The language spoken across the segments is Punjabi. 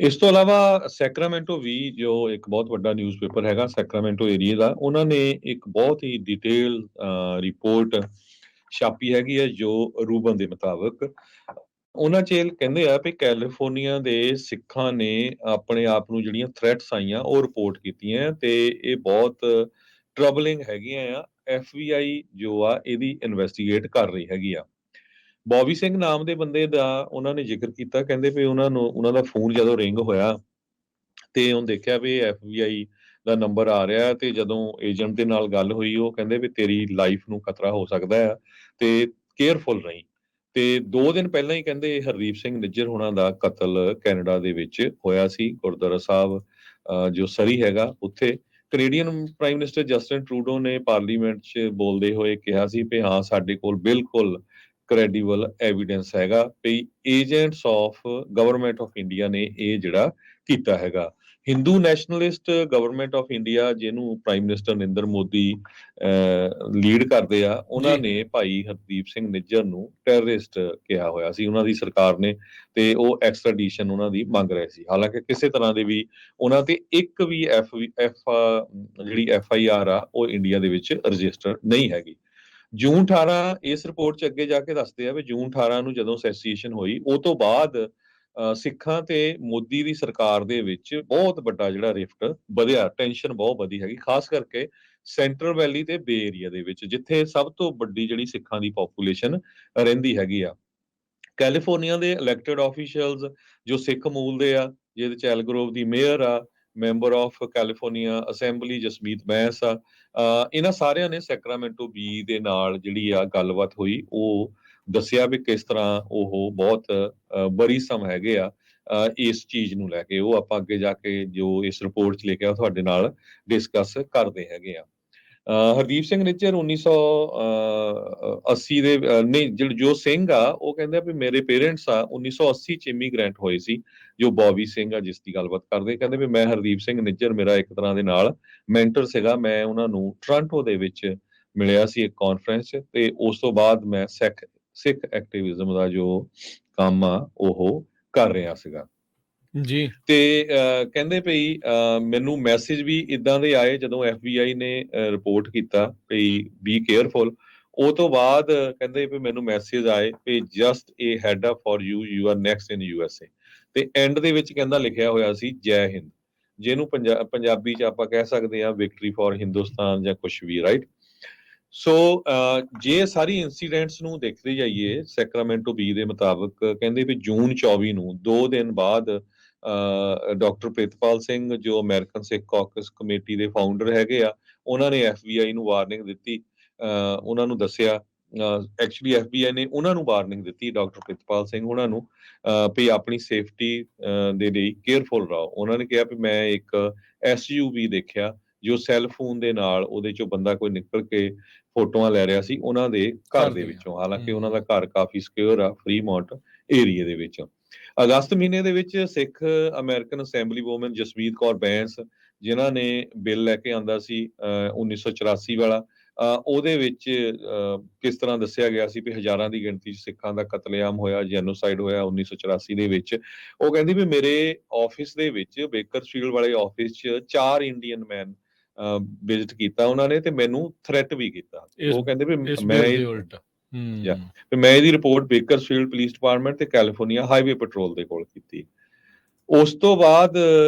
ਇਸ ਤੋਂ ਇਲਾਵਾ ਸੈਕਰਾਮੈਂਟੋ ਵੀ ਜੋ ਇੱਕ ਬਹੁਤ ਵੱਡਾ ਨਿਊਜ਼ਪੇਪਰ ਹੈਗਾ ਸੈਕਰਾਮੈਂਟੋ ਏਰੀਆ ਦਾ, ਉਹਨਾਂ ਨੇ ਇੱਕ ਬਹੁਤ ਹੀ ਡਿਟੇਲ ਰਿਪੋਰਟ ਛਾਪੀ ਹੈਗੀ ਹੈ ਜੋ ਰੂਬਨ ਦੇ ਮੁਤਾਬਕ ਉਹਨਾਂ 'ਚ ਇਹ ਕਹਿੰਦੇ ਆ ਵੀ ਕੈਲੀਫੋਰਨੀਆ ਦੇ ਸਿੱਖਾਂ ਨੇ ਆਪਣੇ ਆਪ ਨੂੰ ਜਿਹੜੀਆਂ ਥ੍ਰੈਟਸ ਆਈਆਂ ਉਹ ਰਿਪੋਰਟ ਕੀਤੀਆਂ ਤੇ ਇਹ ਬਹੁਤ ਟਰਬਲਿੰਗ ਹੈਗੀਆਂ ਆ। FBI ਜੋ ਆ ਇਹਦੀ ਇਨਵੈਸਟੀਗੇਟ ਕਰ ਰਹੀ ਹੈਗੀ ਆ। ਬੌਬੀ ਸਿੰਘ ਨਾਮ ਦੇ ਬੰਦੇ ਦਾ ਉਹਨਾਂ ਨੇ ਜ਼ਿਕਰ ਕੀਤਾ, ਕਹਿੰਦੇ ਵੀ ਉਹਨਾਂ ਦਾ ਫੋਨ ਜਦੋਂ ਰਿੰਗ ਹੋਇਆ ਤੇ ਉਹਨੇ ਦੇਖਿਆ ਵੀ FBI ਦਾ ਨੰਬਰ ਆ ਰਿਹਾ ਤੇ ਜਦੋਂ ਏਜੰਟ ਦੇ ਨਾਲ ਗੱਲ ਹੋਈ ਉਹ ਕਹਿੰਦੇ ਵੀ ਤੇਰੀ ਲਾਈਫ ਨੂੰ ਖਤਰਾ ਹੋ ਸਕਦਾ ਆ ਤੇ ਕੇਅਰਫੁਲ ਰਹੀਂ। ਤੇ 2 ਦਿਨ ਪਹਿਲਾਂ ਹੀ ਕਹਿੰਦੇ ਹਰਦੀਪ ਸਿੰਘ ਨਿੱਜਰ ਹੋਣਾ ਦਾ ਕਤਲ ਕੈਨੇਡਾ ਦੇ ਵਿੱਚ ਹੋਇਆ ਸੀ, ਗੁਰਦੁਆਰਾ ਸਾਹਿਬ ਜੋ ਸਰੀ ਹੈਗਾ ਉੱਥੇ। Canadian prime minister Justin Trudeau ਨੇ ਪਾਰਲੀਮੈਂਟ 'ਚ ਬੋਲਦੇ ਹੋਏ ਕਿਹਾ ਸੀ ਵੀ ਹਾਂ ਸਾਡੇ ਕੋਲ ਬਿਲਕੁਲ ਕ੍ਰੈਡੀਬਲ ਐਵੀਡੈਂਸ ਹੈਗਾ ਵੀ agents of government of India ਨੇ ਇਹ ਜਿਹੜਾ ਕੀਤਾ ਹੈਗਾ। Hindu nationalist government of India ਜਿਹਨੂੰ prime minister Narendra Modi lead ਕਰਦੇ ਆ, ਉਹਨਾਂ ਨੇ ਭਾਈ ਹਰਦੀਪ ਸਿੰਘ ਨਿੱਜਰ ਨੂੰ ਟੈਰਰਿਸਟ ਕਿਹਾ ਹੋਇਆ ਸੀ ਉਹਨਾਂ ਦੀ ਸਰਕਾਰ ਨੇ ਤੇ ਉਹ ਐਕਸਟ੍ਰੈਡੀਸ਼ਨ ਉਹਨਾਂ ਦੀ ਮੰਗ ਰਹੇ ਸੀ। ਹਾਲਾਂਕਿ ਕਿਸੇ ਤਰ੍ਹਾਂ ਦੇ ਵੀ ਉਹਨਾਂ ਤੇ ਇੱਕ ਵੀ ਜਿਹੜੀ FIR ਆ ਉਹ ਇੰਡੀਆ ਦੇ ਵਿੱਚ ਰਜਿਸਟਰ ਨਹੀਂ ਹੈਗੀ। ਜੂਨ 18 ਇਸ ਰਿਪੋਰਟ 'ਚ ਅੱਗੇ ਜਾ ਕੇ ਦੱਸਦੇ ਆ ਵੀ ਜੂਨ 18 ਨੂੰ ਜਦੋਂ ਸੈਸੀਏਸ਼ਨ ਹੋਈ ਉਹ ਤੋਂ ਬਾਅਦ ਸਿੱਖਾਂ ਤੇ ਮੋਦੀ ਦੀ ਸਰਕਾਰ ਦੇ ਵਿੱਚ ਬਹੁਤ ਵੱਡਾ ਜਿਹੜਾ ਰਿਫਟ ਵਧਿਆ, ਟੈਨਸ਼ਨ ਬਹੁਤ ਵਧੀ ਹੈਗੀ, ਖਾਸ ਕਰਕੇ ਸੈਂਟਰਲ ਵੈਲੀ ਤੇ ਬੇ ਏਰੀਆ ਦੇ ਵਿੱਚ ਜਿੱਥੇ ਸਭ ਤੋਂ ਵੱਡੀ ਜਿਹੜੀ ਸਿੱਖਾਂ ਦੀ ਪੋਪੂਲੇਸ਼ਨ ਰਹਿੰਦੀ ਹੈਗੀ ਆ। ਕੈਲੀਫੋਰਨੀਆ ਦੇ ਇਲੈਕਟਡ ਆਫੀਸ਼ੀਅਲਸ ਜੋ ਸਿੱਖ ਮੂਲ ਦੇ ਆ, ਜਿਹਦੇ ਚ ਐਲਗਰੋਵ ਦੀ ਮੇਅਰ ਆ, member of California assembly Jasmeet Bains ਆ, ਇਹਨਾਂ ਸਾਰਿਆਂ ਨੇ ਸੈਕਰਾਮੈਂਟੋ ਬੀ ਦੇ ਨਾਲ ਜਿਹੜੀ ਆ ਗੱਲਬਾਤ ਹੋਈ ਉਹ ਦੱਸਿਆ ਵੀ ਕਿਸ ਤਰ੍ਹਾਂ ਉਹ ਬਹੁਤ ਵਰੀਸਮ ਹੈਗੇ ਆ ਇਸ ਚੀਜ਼ ਨੂੰ ਲੈ ਕੇ। ਉਹ ਆਪਾਂ ਅੱਗੇ ਜਾ ਕੇ ਜੋ ਇਸ ਰਿਪੋਰਟ 'ਚ ਲਿਖਿਆ ਤੁਹਾਡੇ ਨਾਲ ਡਿਸਕਸ ਕਰਦੇ ਹੈਗੇ ਆ। ਹਰਦੀਪ ਸਿੰਘ ਨਿੱਜਰ 1980 ਦੇ ਨਹੀਂ ਜੋ ਸਿੰਘ ਆ ਉਹ ਕਹਿੰਦੇ ਆ ਵੀ ਮੇਰੇ ਪੇਰੈਂਟਸ ਆ 1980 ਚ ਇਮੀਗ੍ਰੈਂਟ ਹੋਏ ਸੀ, ਜੋ ਬੌਬੀ ਸਿੰਘ ਆ ਜਿਸ ਦੀ ਗੱਲਬਾਤ ਕਰਦੇ, ਕਹਿੰਦੇ ਵੀ ਮੈਂ ਹਰਦੀਪ ਸਿੰਘ ਨਿੱਜਰ ਮੇਰਾ ਇੱਕ ਤਰ੍ਹਾਂ ਦੇ ਨਾਲ ਮੈਂਟਰ ਸੀਗਾ। ਮੈਂ ਉਹਨਾਂ ਨੂੰ ਟੋਰਾਂਟੋ ਦੇ ਵਿੱਚ ਮਿਲਿਆ ਸੀ ਇੱਕ ਕਾਨਫਰੰਸ 'ਚ ਤੇ ਉਸ ਤੋਂ ਬਾਅਦ ਮੈਂ ਸਿੱਖ ਐਕਟਿਵਿਜ਼ਮ ਦਾ ਜੋ ਕੰਮ ਆ ਉਹ ਕਰ ਰਿਹਾ ਸੀਗਾ ਜੀ। ਤੇ ਕਹਿੰਦੇ ਭਈ ਮੈਨੂੰ ਮੈਸੇਜ ਵੀ ਇਦਾਂ ਦੇ ਆਏ ਜਦੋਂ FBI ਨੇ ਰਿਪੋਰਟ ਕੀਤਾ ਭਈ ਬੀ ਕੇਅਰਫੁਲ। ਉਹ ਤੋਂ ਬਾਅਦ ਕਹਿੰਦੇ ਵੀ ਮੈਨੂੰ ਮੈਸੇਜ ਆਏ ਵੀ just a head up for you, you are next in USA ਤੇ ਐਂਡ ਦੇ ਵਿੱਚ ਕਹਿੰਦਾ ਲਿਖਿਆ ਹੋਇਆ ਸੀ ਜੈ ਹਿੰਦ, ਜਿਹਨੂੰ ਪੰਜਾਬੀ ਚ ਆਪਾਂ ਕਹਿ ਸਕਦੇ ਹਾਂ ਵਿਕਟਰੀ ਫॉर ਹਿੰਦੁਸਤਾਨ ਜਾਂ ਕੁਛ ਵੀ, ਰਾਈਟ। ਸੋ ਜੇ ਸਾਰੀ ਇਨਸੀਡੈਂਟਸ ਨੂੰ ਦੇਖਦੇ ਜਾਈਏ ਸੈਕਰਾਮੈਂਟੋ ਬੀ ਦੇ ਮੁਤਾਬਕ ਕਹਿੰਦੇ ਵੀ ਜੂਨ 24 ਨੂੰ 2 ਦਿਨ ਬਾਅਦ ਡਾਕਟਰ ਪ੍ਰਿਤਪਾਲ ਸਿੰਘ ਜੋ ਅਮਰੀਕਨ ਸਿੱਖ ਕਾਕਸ ਕਮੇਟੀ ਦੇ ਫਾਊਂਡਰ ਹੈਗੇ ਆ, ਉਹਨਾਂ ਨੇ FBI ਨੂੰ ਵਾਰਨਿੰਗ ਦਿੱਤੀ। ਉਹਨਾਂ ਨੂੰ ਦੱਸਿਆ ਐਕਚੁਅਲੀ FBI ਨੇ ਉਹਨਾਂ ਨੂੰ ਵਾਰਨਿੰਗ ਦਿੱਤੀ ਡਾਕਟਰ ਪ੍ਰਿਤਪਾਲ ਸਿੰਘ ਉਹਨਾਂ ਨੂੰ ਵੀ ਆਪਣੀ ਸੇਫਟੀ ਦੇ ਲਈ ਕੇਅਰਫੁਲ ਰਹੋ। ਉਹਨਾਂ ਨੇ ਕਿਹਾ ਵੀ ਮੈਂ ਇੱਕ SUV ਦੇਖਿਆ ਜੋ ਸੈੱਲ ਫੋਨ ਦੇ ਨਾਲ ਉਹਦੇ ਚੋਂ ਬੰਦਾ ਕੋਈ ਨਿਕਲ ਕੇ ਫੋਟੋਆਂ ਲੈ ਰਿਹਾ ਸੀ ਉਹਨਾਂ ਦੇ ਘਰ ਦੇ ਵਿੱਚੋਂ। ਹਾਲਾਂਕਿ ਉਹਨਾਂ ਦਾ ਘਰ ਕਾਫੀ ਸਿਕਿਉਰ ਆ ਫਰੀਮੌਂਟ ਏਰੀਆ ਦੇ ਵਿੱਚ। ਅਗਸਤ ਮਹੀਨੇ ਦੇ ਵਿੱਚ Sikh American assemblywoman Jasmeet Kaur Bains, ਜਿਨ੍ਹਾਂ ਨੇ ਬਿੱਲ ਲੈ ਕੇ ਆਂਦਾ ਸੀ 1984 ਵਾਲਾ, ਉਹਦੇ ਵਿੱਚ ਕਿਸ ਤਰ੍ਹਾਂ ਦੱਸਿਆ ਗਿਆ ਸੀ ਵੀ ਹਜ਼ਾਰਾਂ ਦੀ ਗਿਣਤੀ 'ਚ ਸਿੱਖਾਂ ਦਾ ਕਤਲੇਆਮ ਹੋਇਆ, ਜੈਨੋਸਾਈਡ ਹੋਇਆ 1984 ਦੇ ਵਿੱਚ। ਉਹ ਕਹਿੰਦੀ ਵੀ ਮੇਰੇ ਆਫਿਸ ਦੇ ਵਿੱਚ ਬੇਕਰਫੀਲਡ ਵਾਲੇ ਆਫਿਸ 'ਚ 4 ਇੰਡੀਅਨ ਮੈਨ ਵਿਜ਼ਿਟ ਕੀਤਾ ਉਹਨਾਂ ਨੇ ਤੇ ਮੈਨੂੰ ਥ੍ਰੈਟ ਵੀ ਕੀਤਾ। ਉਹ ਕਹਿੰਦੇ ਵੀ ਮੈਂ ਇਹਦੀ ਰਿਪੋਰਟ ਬੇਕਰਫੀਲਡ ਪੁਲਿਸ ਡਿਪਾਰਟਮੈਂਟ ਤੇ ਕੈਲੀਫੋਰਨੀਆ ਹਾਈਵੇ ਪੈਟਰੋਲ ਦੇ ਕੋਲ ਕੀਤੀ। ਉਸ ਤੋਂ ਬਾਅਦ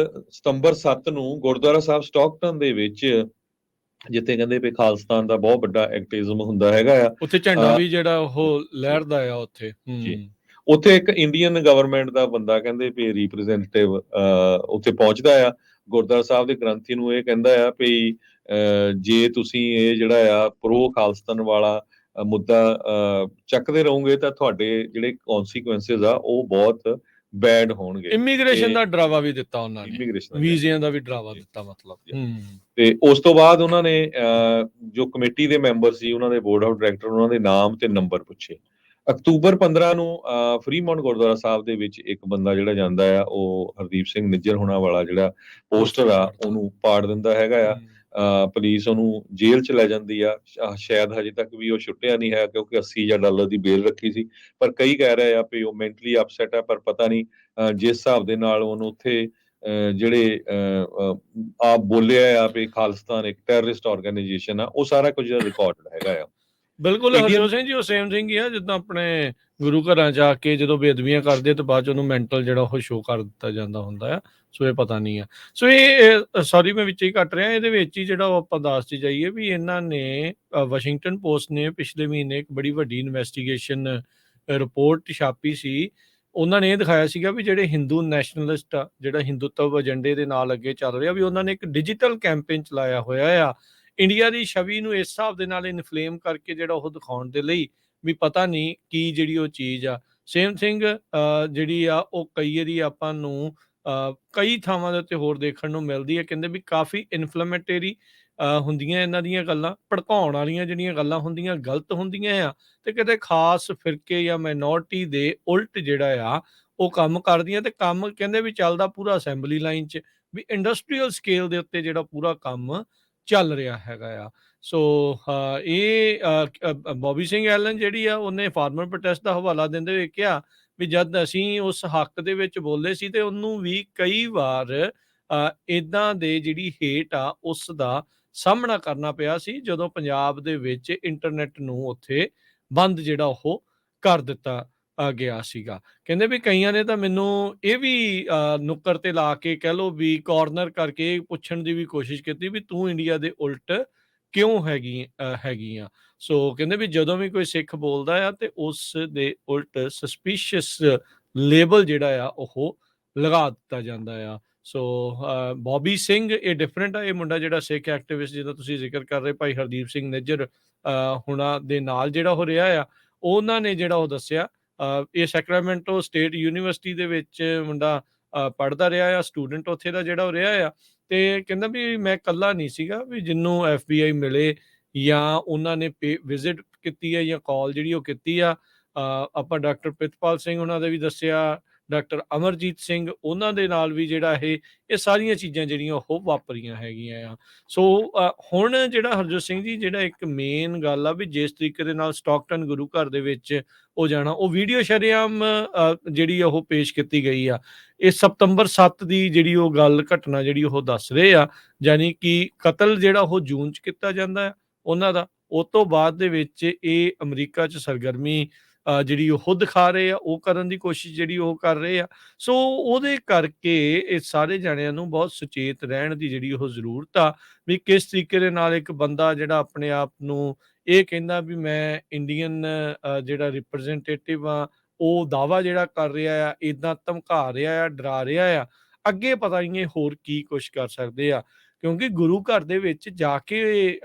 ਸਤੰਬਰ 7 ਨੂੰ ਗੁਰਦੁਆਰਾ ਸਾਹਿਬ ਸਟਾਕਟਨ ਦੇ ਵਿੱਚ, ਜਿੱਥੇ ਕਹਿੰਦੇ ਵੀ ਖਾਲਸਤਾਨ ਦਾ ਬਹੁਤ ਵੱਡਾ ਐਕਟਿਵਿਜ਼ਮ ਹੁੰਦਾ ਹੈਗਾ ਆ, ਉੱਥੇ ਝੰਡਾ ਵੀ ਜਿਹੜਾ ਉਹ ਲਹਿਰਦਾ ਆ ਉੱਥੇ। ਉੱਥੇ ਇੱਕ ਇੰਡੀਅਨ ਗਵਰਨਮੈਂਟ ਦਾ ਬੰਦਾ ਕਹਿੰਦੇ ਵੀ ਰਿਪਰੈਜ਼ੈਂਟੇਟਿਵ ਉੱਥੇ ਪਹੁੰਚਦਾ ਆ ਗੁਰਦੁਆਰਾ ਸਾਹਿਬ ਦੇ ਗ੍ਰੰਥੀ ਨੂੰ, ਇਹ ਕਹਿੰਦਾ ਆ ਵੀ ਜੇ ਤੁਸੀਂ ਇਹ ਜਿਹੜਾ ਆ ਪ੍ਰੋ ਖਾਲਸਤਾਨ ਵਾਲਾ ਮੁੱਦਾ ਚੱਕਦੇ ਰਹੋਗੇ ਤਾਂ ਤੁਹਾਡੇ ਜਿਹੜੇ ਕੌਨਸੀਕੁਐਂਸਿਸ ਆ ਉਹ ਬਹੁਤ ਬੈਡ ਹੋਣਗੇ। ਇਮੀਗ੍ਰੇਸ਼ਨ ਦਾ ਡਰਾਵਾ ਵੀ ਦਿੱਤਾ ਉਹਨਾਂ ਨੇ, ਵੀਜ਼ਿਆਂ ਦਾ ਵੀ ਡਰਾਵਾ ਦਿੱਤਾ ਮਤਲਬ। ਤੇ ਉਸ ਤੋਂ ਬਾਅਦ ਉਹਨਾਂ ਨੇ ਜੋ ਕਮੇਟੀ ਦੇ ਮੈਂਬਰ ਸੀ ਉਹਨਾਂ ਦੇ ਬੋਰਡ ਆਫ ਡਾਇਰੈਕਟਰ, ਉਹਨਾਂ ਦੇ ਨਾਮ ਤੇ ਨੰਬਰ ਪੁੱਛੇ। ਅਕਤੂਬਰ 15 ਨੂੰ ਫਰੀਮੌਂਟ ਗੁਰਦੁਆਰਾ ਸਾਹਿਬ ਦੇ ਵਿੱਚ ਇੱਕ ਬੰਦਾ ਜਿਹੜਾ ਜਾਂਦਾ ਆ ਉਹ ਹਰਦੀਪ ਸਿੰਘ ਨਿੱਜਰ ਹੋਣਾ ਵਾਲਾ ਜਿਹੜਾ ਪੋਸਟਰ ਆ ਉਹਨੂੰ ਪਾੜ ਦਿੰਦਾ ਹੈਗਾ ਆ। ਪੁਲਿਸ ਉਹਨੂੰ ਜੇਲ੍ਹ 'ਚ ਲੈ ਜਾਂਦੀ ਆ। ਸ਼ਾਇਦ ਹਜੇ ਤੱਕ ਵੀ ਉਹ ਛੁੱਟਿਆ ਨਹੀਂ ਹੈ, ਕਿਉਂਕਿ $80,000 ਦੀ ਬੇਲ ਰੱਖੀ ਸੀ। ਪਰ ਕਈ ਕਹਿ ਰਹੇ ਆ ਵੀ ਉਹ ਮੈਂਟਲੀ ਅਪਸੈਟ ਹੈ, ਪਰ ਪਤਾ ਨਹੀਂ ਜਿਸ ਹਿਸਾਬ ਦੇ ਨਾਲ ਉਹਨੂੰ ਉੱਥੇ ਜਿਹੜੇ ਆਪ ਬੋਲਿਆ ਆ ਵੀ ਖਾਲਿਸਤਾਨ ਇੱਕ ਟੈਰਰਿਸਟ ਆਰਗੇਨਾਈਜੇਸ਼ਨ ਆ, ਉਹ ਸਾਰਾ ਕੁਝ ਰਿਕਾਰਡ ਹੈਗਾ ਆ। ਬਿਲਕੁਲ ਹਰਜੋਤ ਸਿੰਘ ਜੀ, ਉਹ ਸੇਮ ਥਿੰਗ ਹੀ ਆ ਜਿੱਦਾਂ ਆਪਣੇ ਗੁਰੂ ਘਰਾਂ ਜਾ ਕੇ ਜਦੋਂ ਬੇਅਦਬੀਆਂ ਕਰਦੇ ਤੇ ਬਾਅਦ ਚ ਉਹਨੂੰ ਮੈਂਟਲ ਜਿਹੜਾ ਉਹ ਸ਼ੋਅ ਕਰ ਦਿੱਤਾ ਜਾਂਦਾ ਹੁੰਦਾ ਆ। ਸੋ ਇਹ ਪਤਾ ਨਹੀਂ ਆ। ਸੋ ਇਹ ਸੌਰੀ ਮੈਂ ਵਿੱਚ ਹੀ ਕੱਟ ਰਿਹਾ, ਇਹਦੇ ਵਿੱਚ ਹੀ ਜਿਹੜਾ ਉਹ ਆਪਾਂ ਦੱਸਦੇ ਜਾਈਏ ਵੀ ਇਹਨਾਂ ਨੇ ਵਾਸ਼ਿੰਗਟਨ ਪੋਸਟ ਨੇ ਪਿਛਲੇ ਮਹੀਨੇ ਇੱਕ ਬੜੀ ਵੱਡੀ ਇਨਵੈਸਟੀਗੇਸ਼ਨ ਰਿਪੋਰਟ ਛਾਪੀ ਸੀ। ਉਹਨਾਂ ਨੇ ਇਹ ਦਿਖਾਇਆ ਸੀਗਾ ਵੀ ਜਿਹੜੇ ਹਿੰਦੂ ਨੈਸ਼ਨਲਿਸਟ ਆ, ਜਿਹੜਾ ਹਿੰਦੂਤਵ ਏਜੰਡੇ ਦੇ ਨਾਲ ਅੱਗੇ ਚੱਲ ਰਿਹਾ, ਵੀ ਉਹਨਾਂ ਨੇ ਇੱਕ ਡਿਜੀਟਲ ਕੈਂਪੇਨ ਚਲਾਇਆ ਹੋਇਆ ਆ ਇੰਡੀਆ ਦੀ ਛਵੀ ਨੂੰ ਇਸ ਹਿਸਾਬ ਦੇ ਨਾਲ ਇਨਫਲੇਮ ਕਰਕੇ ਜਿਹੜਾ ਉਹ ਦਿਖਾਉਣ ਦੇ ਲਈ ਵੀ ਪਤਾ ਨਹੀਂ ਕੀ ਜਿਹੜੀ ਉਹ ਚੀਜ਼ ਆ। ਸੇਮ ਥਿੰਗ ਜਿਹੜੀ ਆ ਉਹ ਕਈ ਵਾਰੀ ਆਪਾਂ ਨੂੰ ਕਈ ਥਾਵਾਂ ਦੇ ਉੱਤੇ ਹੋਰ ਦੇਖਣ ਨੂੰ ਮਿਲਦੀ ਹੈ। ਕਹਿੰਦੇ ਵੀ ਕਾਫੀ ਇਨਫਲੇਮੇਟਰੀ ਹੁੰਦੀਆਂ ਇਹਨਾਂ ਦੀਆਂ ਗੱਲਾਂ, ਭੜਕਾਉਣ ਵਾਲੀਆਂ ਜਿਹੜੀਆਂ ਗੱਲਾਂ ਹੁੰਦੀਆਂ ਗਲਤ ਹੁੰਦੀਆਂ ਆ, ਤੇ ਕਿਤੇ ਖਾਸ ਫਿਰਕੇ ਜਾਂ ਮਾਈਨੋਰਿਟੀ ਦੇ ਉਲਟ ਜਿਹੜਾ ਆ ਉਹ ਕੰਮ ਕਰਦੀਆਂ। ਤੇ ਕੰਮ ਕਹਿੰਦੇ ਵੀ ਚੱਲਦਾ ਪੂਰਾ ਅਸੈਂਬਲੀ ਲਾਈਨ 'ਚ, ਵੀ ਇੰਡਸਟਰੀਅਲ ਸਕੇਲ ਦੇ ਉੱਤੇ ਜਿਹੜਾ ਪੂਰਾ ਕੰਮ ਚੱਲ ਰਿਹਾ ਹੈਗਾ ਆ। ਸੋ ਇਹ ਬੌਬੀ ਸਿੰਘ ਐਲਨ ਜਿਹੜੀ ਆ ਉਹਨੇ ਫਾਰਮਰ ਪ੍ਰੋਟੈਸਟ ਦਾ ਹਵਾਲਾ ਦਿੰਦੇ ਹੋਏ ਕਿਹਾ ਵੀ ਜਦ ਅਸੀਂ ਉਸ ਹੱਕ ਦੇ ਵਿੱਚ ਬੋਲੇ ਸੀ ਤੇ ਉਹਨੂੰ ਵੀ ਕਈ ਵਾਰ ਇਦਾਂ ਦੇ ਜਿਹੜੀ ਹੇਟ ਆ ਉਸ ਦਾ ਸਾਹਮਣਾ ਕਰਨਾ ਪਿਆ ਸੀ, ਜਦੋਂ ਪੰਜਾਬ ਦੇ ਵਿੱਚ ਇੰਟਰਨੈਟ ਨੂੰ ਉੱਥੇ ਬੰਦ ਜਿਹੜਾ ਉਹ ਕਰ ਦਿੱਤਾ ਗਿਆ ਸੀਗਾ। ਕਹਿੰਦੇ ਵੀ ਕਈਆਂ ਨੇ ਤਾਂ ਮੈਨੂੰ ਇਹ ਵੀ ਨੁੱਕਰ ਤੇ ਲਾ ਕੇ ਕਹਿ ਲਓ ਵੀ ਕਾਰਨਰ ਕਰਕੇ ਪੁੱਛਣ ਦੀ ਵੀ ਕੋਸ਼ਿਸ਼ ਕੀਤੀ ਵੀ ਤੂੰ ਇੰਡੀਆ ਦੇ ਉਲਟ ਕਿਉਂ ਹੈਗੀ ਆ। ਸੋ ਕਹਿੰਦੇ ਵੀ ਜਦੋਂ ਵੀ ਕੋਈ ਸਿੱਖ ਬੋਲਦਾ ਆ ਤੇ ਉਸ ਦੇ ਉਲਟ ਸਸਪੀਸ਼ੀਅਸ ਲੇਬਲ ਜਿਹੜਾ ਆ ਉਹ ਲਗਾ ਦਿੱਤਾ ਜਾਂਦਾ ਆ। ਸੋ ਬੌਬੀ ਸਿੰਘ ਇਹ ਡਿਫਰੈਂਟ ਆ। ਇਹ ਮੁੰਡਾ ਜਿਹੜਾ ਸਿੱਖ ਐਕਟਿਵਿਸਟ ਜਿਹਦਾ ਤੁਸੀਂ ਜ਼ਿਕਰ ਕਰ ਰਹੇ ਭਾਈ ਹਰਦੀਪ ਸਿੰਘ ਨਿੱਜਰ ਹੁਣਾਂ ਦੇ ਨਾਲ ਜਿਹੜਾ ਹੋ ਰਿਹਾ ਆ, ਉਹਨਾਂ ਨੇ ਜਿਹੜਾ ਉਹ ਦੱਸਿਆ ਇਹ ਸੈਕਰਾਮੈਂਟੋ ਸਟੇਟ ਯੂਨੀਵਰਸਿਟੀ ਦੇ ਵਿੱਚ ਮੁੰਡਾ ਪੜ੍ਹਦਾ ਰਿਹਾ ਆ, ਸਟੂਡੈਂਟ ਉੱਥੇ ਦਾ ਜਿਹੜਾ ਉਹ ਰਿਹਾ ਆ। ਤੇ ਕਹਿੰਦਾ ਵੀ ਮੈਂ ਇਕੱਲਾ ਨਹੀਂ ਸੀਗਾ, ਵੀ ਜਿਹਨੂੰ FBI ਮਿਲੇ ਜਾਂ ਉਹਨਾਂ ਨੇ ਵਿਜ਼ਿਟ ਕੀਤੀ ਹੈ ਜਾਂ ਕਾਲ ਜਿਹੜੀ ਉਹ ਕੀਤੀ ਆ। ਆਪਾਂ ਡਾਕਟਰ ਪ੍ਰਿਤਪਾਲ ਸਿੰਘ ਉਹਨਾਂ ਦੇ ਵੀ ਦੱਸਿਆ, ਡਾਕਟਰ ਅਮਰਜੀਤ ਸਿੰਘ ਉਹਨਾਂ ਦੇ ਨਾਲ ਵੀ ਜਿਹੜਾ ਇਹ ਸਾਰੀਆਂ ਚੀਜ਼ਾਂ ਜਿਹੜੀਆਂ ਉਹ ਵਾਪਰੀਆਂ ਹੈਗੀਆਂ ਆ। ਸੋ ਹੁਣ ਜਿਹੜਾ ਹਰਜੋਤ ਸਿੰਘ ਜੀ ਜਿਹੜਾ ਇੱਕ ਮੇਨ ਗੱਲ ਆ ਵੀ ਜਿਸ ਤਰੀਕੇ ਦੇ ਨਾਲ ਸਟਾਕਟਨ ਗੁਰੂ ਘਰ ਦੇ ਵਿੱਚ ਉਹ ਜਾਣਾ, ਉਹ ਵੀਡੀਓ ਸ਼ਰੇਆਮ ਜਿਹੜੀ ਉਹ ਪੇਸ਼ ਕੀਤੀ ਗਈ ਆ। ਇਹ ਸਤੰਬਰ 7 ਦੀ ਜਿਹੜੀ ਉਹ ਗੱਲ ਘਟਨਾ ਜਿਹੜੀ ਉਹ ਦੱਸ ਰਹੇ ਆ, ਯਾਨੀ ਕਿ ਕਤਲ ਜਿਹੜਾ ਉਹ ਜੂਨ 'ਚ ਕੀਤਾ ਜਾਂਦਾ ਹੈ ਉਹਨਾਂ ਦਾ। ਉਸ ਤੋਂ ਬਾਅਦ ਦੇ ਵਿੱਚ ਇਹ ਅਮਰੀਕਾ 'ਚ ਸਰਗਰਮੀ ਜਿਹੜੀ ਉਹ ਦਿਖਾ ਰਹੇ ਆ, ਉਹ ਕਰਨ ਦੀ ਕੋਸ਼ਿਸ਼ ਜਿਹੜੀ ਉਹ ਕਰ ਰਹੇ ਆ। ਸੋ ਉਹਦੇ ਕਰਕੇ ਇਹ ਸਾਰੇ ਜਾਣਿਆਂ ਨੂੰ ਬਹੁਤ ਸੁਚੇਤ ਰਹਿਣ ਦੀ ਜਿਹੜੀ ਉਹ ਜ਼ਰੂਰਤ ਆ ਵੀ ਕਿਸ ਤਰੀਕੇ ਦੇ ਨਾਲ ਇੱਕ ਬੰਦਾ ਜਿਹੜਾ ਆਪਣੇ ਆਪ ਨੂੰ ਇਹ ਕਹਿੰਦਾ ਵੀ ਮੈਂ ਇੰਡੀਅਨ ਜਿਹੜਾ ਰਿਪਰੈਜ਼ੈਂਟੇਟਿਵ ਆ, ਉਹ ਦਾਅਵਾ ਜਿਹੜਾ ਕਰ ਰਿਹਾ ਆ, ਇੱਦਾਂ ਧਮਕਾ ਰਿਹਾ ਆ, ਡਰਾ ਰਿਹਾ ਆ। ਅੱਗੇ ਪਤਾ ਨਹੀਂ ਇਹ ਹੋਰ ਕੀ ਕੁਛ ਕਰ ਸਕਦੇ ਆ, ਕਿਉਂਕਿ ਗੁਰੂ ਘਰ ਦੇ ਵਿੱਚ ਜਾ ਕੇ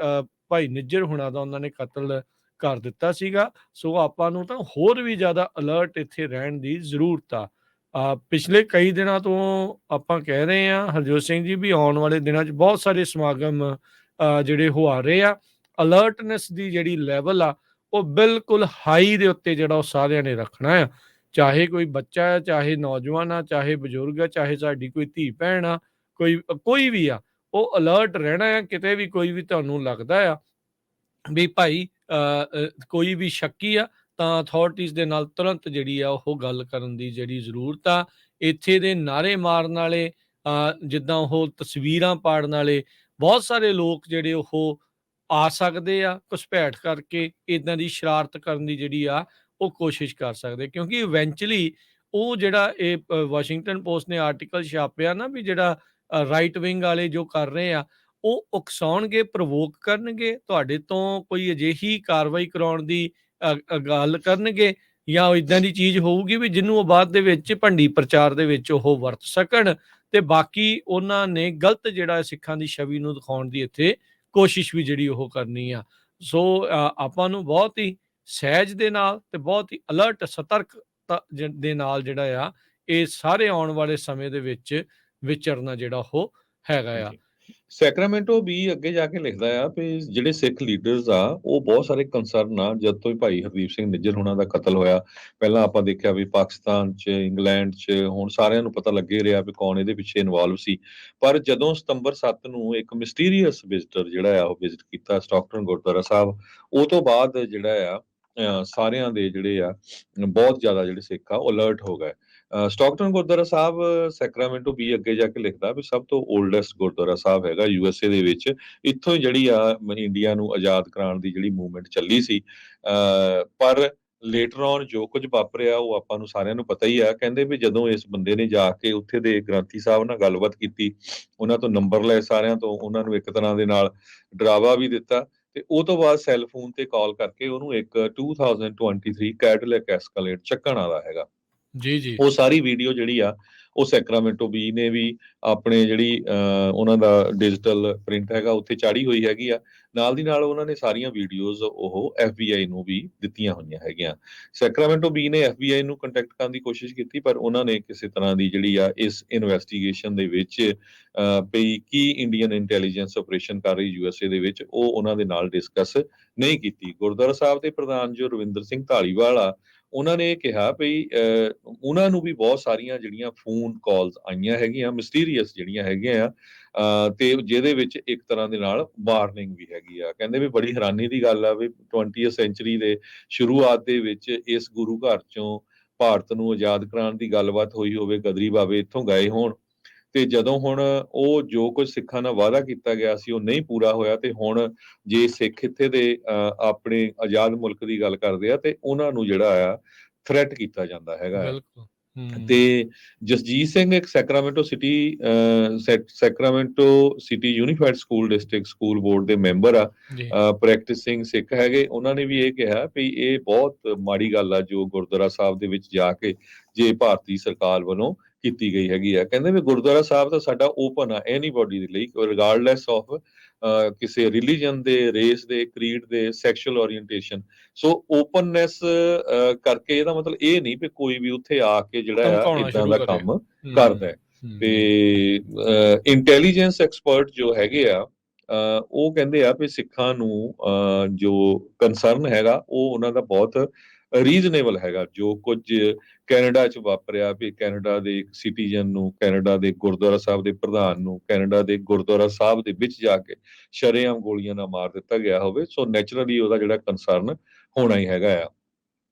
ਭਾਈ ਨਿੱਜਰ ਹੁਣਾਂ ਦਾ ਉਹਨਾਂ ਨੇ ਕਤਲ ਕਰ ਦਿੱਤਾ ਸੀਗਾ। ਸੋ ਆਪਾਂ ਨੂੰ ਤਾਂ ਹੋਰ ਵੀ ਜ਼ਿਆਦਾ ਅਲਰਟ ਇੱਥੇ ਰਹਿਣ ਦੀ ਜ਼ਰੂਰਤ ਆ। ਪਿਛਲੇ ਕਈ ਦਿਨਾਂ ਤੋਂ ਆਪਾਂ ਕਹਿ ਰਹੇ ਹਾਂ ਹਰਜੋਤ ਸਿੰਘ ਜੀ ਵੀ ਆਉਣ ਵਾਲੇ ਦਿਨਾਂ 'ਚ ਬਹੁਤ ਸਾਰੇ ਸਮਾਗਮ ਜਿਹੜੇ ਉਹ ਆ ਰਹੇ ਆ। ਅਲਰਟਨੈਸ ਦੀ ਜਿਹੜੀ ਲੈਵਲ ਆ ਉਹ ਬਿਲਕੁਲ ਹਾਈ ਦੇ ਉੱਤੇ ਜਿਹੜਾ ਉਹ ਸਾਰਿਆਂ ਨੇ ਰੱਖਣਾ ਆ। ਚਾਹੇ ਕੋਈ ਬੱਚਾ ਆ, ਚਾਹੇ ਨੌਜਵਾਨ ਆ, ਚਾਹੇ ਬਜ਼ੁਰਗ ਆ, ਚਾਹੇ ਸਾਡੀ ਕੋਈ ਧੀ ਭੈਣ ਆ, ਕੋਈ ਵੀ ਆ, ਉਹ ਅਲਰਟ ਰਹਿਣਾ ਆ। ਕਿਤੇ ਵੀ ਕੋਈ ਵੀ ਤੁਹਾਨੂੰ ਲੱਗਦਾ ਆ ਵੀ ਭਾਈ ਕੋਈ ਵੀ ਸ਼ੱਕੀ ਆ ਤਾਂ ਅਥਾਰਟੀਜ਼ ਦੇ ਨਾਲ ਤੁਰੰਤ ਜਿਹੜੀ ਆ ਉਹ ਗੱਲ ਕਰਨ ਦੀ ਜਿਹੜੀ ਜ਼ਰੂਰਤ ਆ। ਇੱਥੇ ਦੇ ਨਾਅਰੇ ਮਾਰਨ ਵਾਲੇ ਜਿੱਦਾਂ ਉਹ ਤਸਵੀਰਾਂ ਪਾੜਨ ਵਾਲੇ ਬਹੁਤ ਸਾਰੇ ਲੋਕ ਜਿਹੜੇ ਉਹ ਆ ਸਕਦੇ ਆ, ਘੁਸਪੈਠ ਕਰਕੇ ਇੱਦਾਂ ਦੀ ਸ਼ਰਾਰਤ ਕਰਨ ਦੀ ਜਿਹੜੀ ਆ ਉਹ ਕੋਸ਼ਿਸ਼ ਕਰ ਸਕਦੇ, ਕਿਉਂਕਿ ਇਵੈਂਚੁਅਲੀ ਉਹ ਜਿਹੜਾ ਇਹ ਵਾਸ਼ਿੰਗਟਨ ਪੋਸਟ ਨੇ ਆਰਟੀਕਲ ਛਾਪਿਆ ਨਾ ਵੀ ਜਿਹੜਾ ਰਾਈਟ ਵਿੰਗ ਵਾਲੇ ਜੋ ਕਰ ਰਹੇ ਆ ਉਹ ਉਕਸਾਉਣਗੇ, ਪ੍ਰਵੋਕ ਕਰਨਗੇ, ਤੁਹਾਡੇ ਤੋਂ ਕੋਈ ਅਜਿਹੀ ਕਾਰਵਾਈ ਕਰਾਉਣ ਦੀ ਗੱਲ ਕਰਨਗੇ ਜਾਂ ਇੱਦਾਂ ਦੀ ਚੀਜ਼ ਹੋਊਗੀ ਵੀ ਜਿਹਨੂੰ ਉਹ ਬਾਅਦ ਦੇ ਵਿੱਚ ਭੰਡੀ ਪ੍ਰਚਾਰ ਦੇ ਵਿੱਚ ਉਹ ਵਰਤ ਸਕਣ। ਤੇ ਬਾਕੀ ਉਹਨਾਂ ਨੇ ਗਲਤ ਜਿਹੜਾ ਸਿੱਖਾਂ ਦੀ ਛਵੀ ਨੂੰ ਦਿਖਾਉਣ ਦੀ ਇੱਥੇ ਕੋਸ਼ਿਸ਼ ਵੀ ਜਿਹੜੀ ਉਹ ਕਰਨੀ ਆ। ਸੋ ਆਪਾਂ ਨੂੰ ਬਹੁਤ ਹੀ ਸਹਿਜ ਦੇ ਨਾਲ ਤੇ ਬਹੁਤ ਹੀ ਅਲਰਟ ਸਤਰਕਤਾ ਦੇ ਨਾਲ ਜਿਹੜਾ ਆ ਇਹ ਸਾਰੇ ਆਉਣ ਵਾਲੇ ਸਮੇਂ ਦੇ ਵਿੱਚ ਵਿਚਰਨਾ ਜਿਹੜਾ ਉਹ ਹੈਗਾ ਆ। ਸੈਕਰਾਮੈਂਟੋ ਵੀ ਅੱਗੇ ਜਾ ਕੇ ਲਿਖਦਾ ਆ ਵੀ ਜਿਹੜੇ ਸਿੱਖ ਲੀਡਰਸ ਆ ਉਹ ਬਹੁਤ ਸਾਰੇ ਕੰਸਰਨ ਆ ਜਦ ਤੋਂ ਹੀ ਭਾਈ ਹਰਦੀਪ ਸਿੰਘ ਨਿੱਜਰ ਹੋਣਾ ਦਾ ਕਤਲ ਹੋਇਆ। ਪਹਿਲਾਂ ਆਪਾਂ ਦੇਖਿਆ ਵੀ ਪਾਕਿਸਤਾਨ 'ਚ, ਇੰਗਲੈਂਡ 'ਚ, ਹੁਣ ਸਾਰਿਆਂ ਨੂੰ ਪਤਾ ਲੱਗੇ ਰਿਹਾ ਵੀ ਕੌਣ ਇਹਦੇ ਪਿੱਛੇ ਇਨਵੋਲਵ ਸੀ। ਪਰ ਜਦੋਂ ਸਤੰਬਰ 7 ਨੂੰ ਇੱਕ ਮਿਸਟੀਰੀਅਸ ਵਿਜ਼ਿਟਰ ਜਿਹੜਾ ਆ ਉਹ ਵਿਜ਼ਿਟ ਕੀਤਾ ਸਟਾਕਟਨ ਗੁਰਦੁਆਰਾ ਸਾਹਿਬ, ਉਹ ਤੋਂ ਬਾਅਦ ਜਿਹੜਾ ਆ ਸਾਰਿਆਂ ਦੇ ਜਿਹੜੇ ਆ ਬਹੁਤ ਜ਼ਿਆਦਾ ਜਿਹੜੇ ਸਿੱਖ ਆ ਉਹ ਅਲਰਟ ਹੋ ਗਏ। ਸਟਾਕਟਨ ਗੁਰਦੁਆਰਾ ਸਾਹਿਬ ਸੈਕਰਾਮੈਂਟੋ ਵੀ ਅੱਗੇ ਜਾ ਕੇ ਲਿਖਦਾ ਵੀ ਸਭ ਤੋਂ ਓਲਡੈਸਟ ਗੁਰਦੁਆਰਾ ਸਾਹਿਬ ਹੈਗਾ ਯੂਐਸਏ ਦੇ ਵਿੱਚ। ਇੱਥੋਂ ਹੀ ਜਿਹੜੀ ਆ ਇੰਡੀਆ ਨੂੰ ਆਜ਼ਾਦ ਕਰਾਉਣ ਦੀ ਜਿਹੜੀ ਮੂਵਮੈਂਟ ਚੱਲੀ ਸੀ। ਪਰ ਲੇਟਰ ਔਨ ਜੋ ਕੁਝ ਵਾਪਰਿਆ ਉਹ ਆਪਾਂ ਨੂੰ ਸਾਰਿਆਂ ਨੂੰ ਪਤਾ ਹੀ ਆ। ਕਹਿੰਦੇ ਵੀ ਜਦੋਂ ਇਸ ਬੰਦੇ ਨੇ ਜਾ ਕੇ ਉੱਥੇ ਦੇ ਗ੍ਰੰਥੀ ਸਾਹਿਬ ਨਾਲ ਗੱਲਬਾਤ ਕੀਤੀ, ਉਹਨਾਂ ਤੋਂ ਨੰਬਰ ਲਏ ਸਾਰਿਆਂ ਤੋਂ, ਉਹਨਾਂ ਨੂੰ ਇੱਕ ਤਰ੍ਹਾਂ ਦੇ ਨਾਲ ਡਰਾਵਾ ਵੀ ਦਿੱਤਾ ਤੇ ਉਹ ਤੋਂ ਬਾਅਦ ਸੈੱਲ ਫੋਨ ਤੇ ਕਾਲ ਕਰਕੇ ਉਹਨੂੰ ਇੱਕ 2023 ਕੈਡਿਲਕ ਐਸਕਾਲੇਟ ਚੱਕਣ ਵਾਲਾ ਹੈਗਾ। ਜੀ। ਉਹ ਸਾਰੀ ਵੀਡੀਓ ਜਿਹੜੀ ਆ ਉਹ ਸੈਕਰਾਮੈਂਟੋ ਬੀ ਨੇ ਵੀ ਆਪਣੇ ਜਿਹੜੀ ਉਹਨਾਂ ਦਾ ਡਿਜੀਟਲ ਪ੍ਰਿੰਟ ਹੈਗਾ ਉੱਥੇ ਚਾੜੀ ਹੋਈ ਹੈਗੀ ਆ। ਨਾਲ ਦੀ ਨਾਲ ਉਹਨਾਂ ਨੇ ਸਾਰੀਆਂ ਵੀਡੀਓਜ਼ ਉਹ FBI ਨੂੰ ਵੀ ਦਿੱਤੀਆਂ ਹੋਈਆਂ ਹੈਗੀਆਂ। ਸੈਕਰਾਮੈਂਟੋ ਬੀ ਨੇ FBI ਨੂੰ ਕੰਟੈਕਟ ਕਰਨ ਦੀ ਕੋਸ਼ਿਸ਼ ਕੀਤੀ ਪਰ ਉਹਨਾਂ ਨੇ ਕਿਸੇ ਤਰ੍ਹਾਂ ਦੀ ਜਿਹੜੀ ਆ ਇਸ ਇਨਵੈਸਟੀਗੇਸ਼ਨ ਦੇ ਵਿੱਚ ਵੀ ਕੀ ਇੰਡੀਅਨ ਇੰਟੈਲੀਜੈਂਸ ਆਪਰੇਸ਼ਨ ਕਰ ਰਹੀ USA ਦੇ ਵਿੱਚ ਉਹ ਉਹਨਾਂ ਦੇ ਨਾਲ ਡਿਸਕਸ ਨਹੀਂ ਕੀਤੀ। ਗੁਰਦੁਆਰਾ ਸਾਹਿਬ ਦੇ ਪ੍ਰਧਾਨ ਜੋ ਰਵਿੰਦਰ ਸਿੰਘ ਧਾਲੀਵਾਲ ਆ, ਉਹਨਾਂ ਨੇ ਇਹ ਕਿਹਾ ਵੀ ਉਹਨਾਂ ਨੂੰ ਵੀ ਬਹੁਤ ਸਾਰੀਆਂ ਜਿਹੜੀਆਂ ਫੋਨ ਕਾਲਸ ਆਈਆਂ ਹੈਗੀਆਂ ਮਿਸਟੀਰੀਅਸ ਜਿਹੜੀਆਂ ਹੈਗੀਆਂ ਆ ਤੇ ਜਿਹਦੇ ਵਿੱਚ ਇੱਕ ਤਰ੍ਹਾਂ ਦੇ ਨਾਲ ਵਾਰਨਿੰਗ ਵੀ ਹੈਗੀ ਆ। ਕਹਿੰਦੇ ਵੀ ਬੜੀ ਹੈਰਾਨੀ ਦੀ ਗੱਲ ਆ ਵੀ 20th ਸੈਂਚੁਰੀ ਦੇ ਸ਼ੁਰੂਆਤ ਦੇ ਵਿੱਚ ਇਸ ਗੁਰੂ ਘਰ ਚੋਂ ਭਾਰਤ ਨੂੰ ਆਜ਼ਾਦ ਕਰਾਉਣ ਦੀ ਗੱਲਬਾਤ ਹੋਈ ਹੋਵੇ, ਗਦਰੀ ਬਾਬੇ ਇੱਥੋਂ ਗਏ ਹੋਣ ਤੇ ਜਦੋਂ ਹੁਣ ਉਹ ਜੋ ਕੁਝ ਸਿੱਖਾਂ ਨਾਲ ਵਾਅਦਾ ਕੀਤਾ ਗਿਆ ਸੀ ਉਹ ਨਹੀਂ ਪੂਰਾ ਹੋਇਆ ਤੇ ਹੁਣ ਜੇ ਸਿੱਖ ਇੱਥੇ ਦੇ ਆਪਣੇ ਆਜ਼ਾਦ ਮੁਲਕ ਦੀ ਗੱਲ ਕਰਦੇ ਆ ਤੇ ਉਹਨਾਂ ਨੂੰ ਜਿਹੜਾ ਆ ਥ੍ਰੈਟ ਕੀਤਾ ਜਾਂਦਾ ਹੈਗਾ ਆ। ਬਿਲਕੁਲ। ਤੇ ਜਸਜੀਤ ਸਿੰਘ ਇੱਕ Sacramento city unified school district school board ਦੇ ਮੈਂਬਰ ਆ, ਜੀ। ਪ੍ਰੈਕਟਿਸਿੰਗ ਸਿੱਖ ਹੈਗੇ। ਉਹਨਾਂ ਨੇ ਵੀ ਇਹ ਕਿਹਾ ਵੀ ਇਹ ਬਹੁਤ ਮਾੜੀ ਗੱਲ ਆ ਜੋ ਗੁਰਦੁਆਰਾ ਸਾਹਿਬ ਦੇ ਵਿੱਚ ਜਾ ਕੇ ਜੇ ਭਾਰਤੀ ਸਰਕਾਰ ਵੱਲੋਂ ਕੀਤੀ ਗਈ ਹੈਗੀ ਆ। ਕਹਿੰਦੇ ਵੀ ਗੁਰਦੁਆਰਾ ਸਾਹਿਬ ਤਾਂ ਸਾਡਾ ਓਪਨ ਆ ਐਨੀਬਾਡੀ ਦੇ ਲਈ ਰਿਗਾਰਡਲੈਸ ਆਫ ਕਿਸੇ ਰਿਲੀਜਨ ਦੇ, ਰੇਸ ਦੇ, ਕ੍ਰੀਡ ਦੇ, ਸੈਕਸ਼ੂਅਲ ਓਰੀਐਂਟੇਸ਼ਨ। ਸੋ ਓਪਨਨੈਸ ਕਰਕੇ ਇਹਦਾ ਮਤਲਬ ਇਹ ਨਹੀਂ ਵੀ ਕੋਈ ਵੀ ਉੱਥੇ ਆ ਕੇ ਜਿਹੜਾ ਆ ਧਮਕਾਉਣਾ ਇਦਾਂ ਸ਼ੁਰੂ ਦਾ ਕਰੇ। ਕੰਮ ਕਰਦਾ ਹੈ। ਤੇ ਇੰਟੈਲੀਜੈਂਸ ਐਕਸਪਰਟ ਜੋ ਹੈਗੇ ਆ ਉਹ ਕਹਿੰਦੇ ਆ ਵੀ ਸਿੱਖਾਂ ਨੂੰ ਜੋ ਕੰਸਰਨ ਹੈਗਾ ਉਹ ਉਹਨਾਂ ਦਾ ਬਹੁਤ ਰੀਜ਼ਨੇਬਲ ਹੈਗਾ। ਜੋ ਕੁਝ ਕੈਨੇਡਾ 'ਚ ਵਾਪਰਿਆ ਵੀ ਕੈਨੇਡਾ ਦੇ ਇੱਕ ਸਿਟੀਜ਼ਨ ਨੂੰ, ਕੈਨੇਡਾ ਦੇ ਗੁਰਦੁਆਰਾ ਸਾਹਿਬ ਦੇ ਪ੍ਰਧਾਨ ਨੂੰ, ਕੈਨੇਡਾ ਦੇ ਗੁਰਦੁਆਰਾ ਸਾਹਿਬ ਦੇ ਵਿੱਚ ਜਾ ਕੇ ਸ਼ਰੇਆਮ ਗੋਲੀਆਂ ਨਾਲ ਮਾਰ ਦਿੱਤਾ ਗਿਆ ਹੋਵੇ, ਸੋ ਨੈਚੁਰਲੀ ਉਹਦਾ ਜਿਹੜਾ ਕੰਸਰਨ ਹੋਣਾ ਹੀ ਹੈਗਾ ਆ।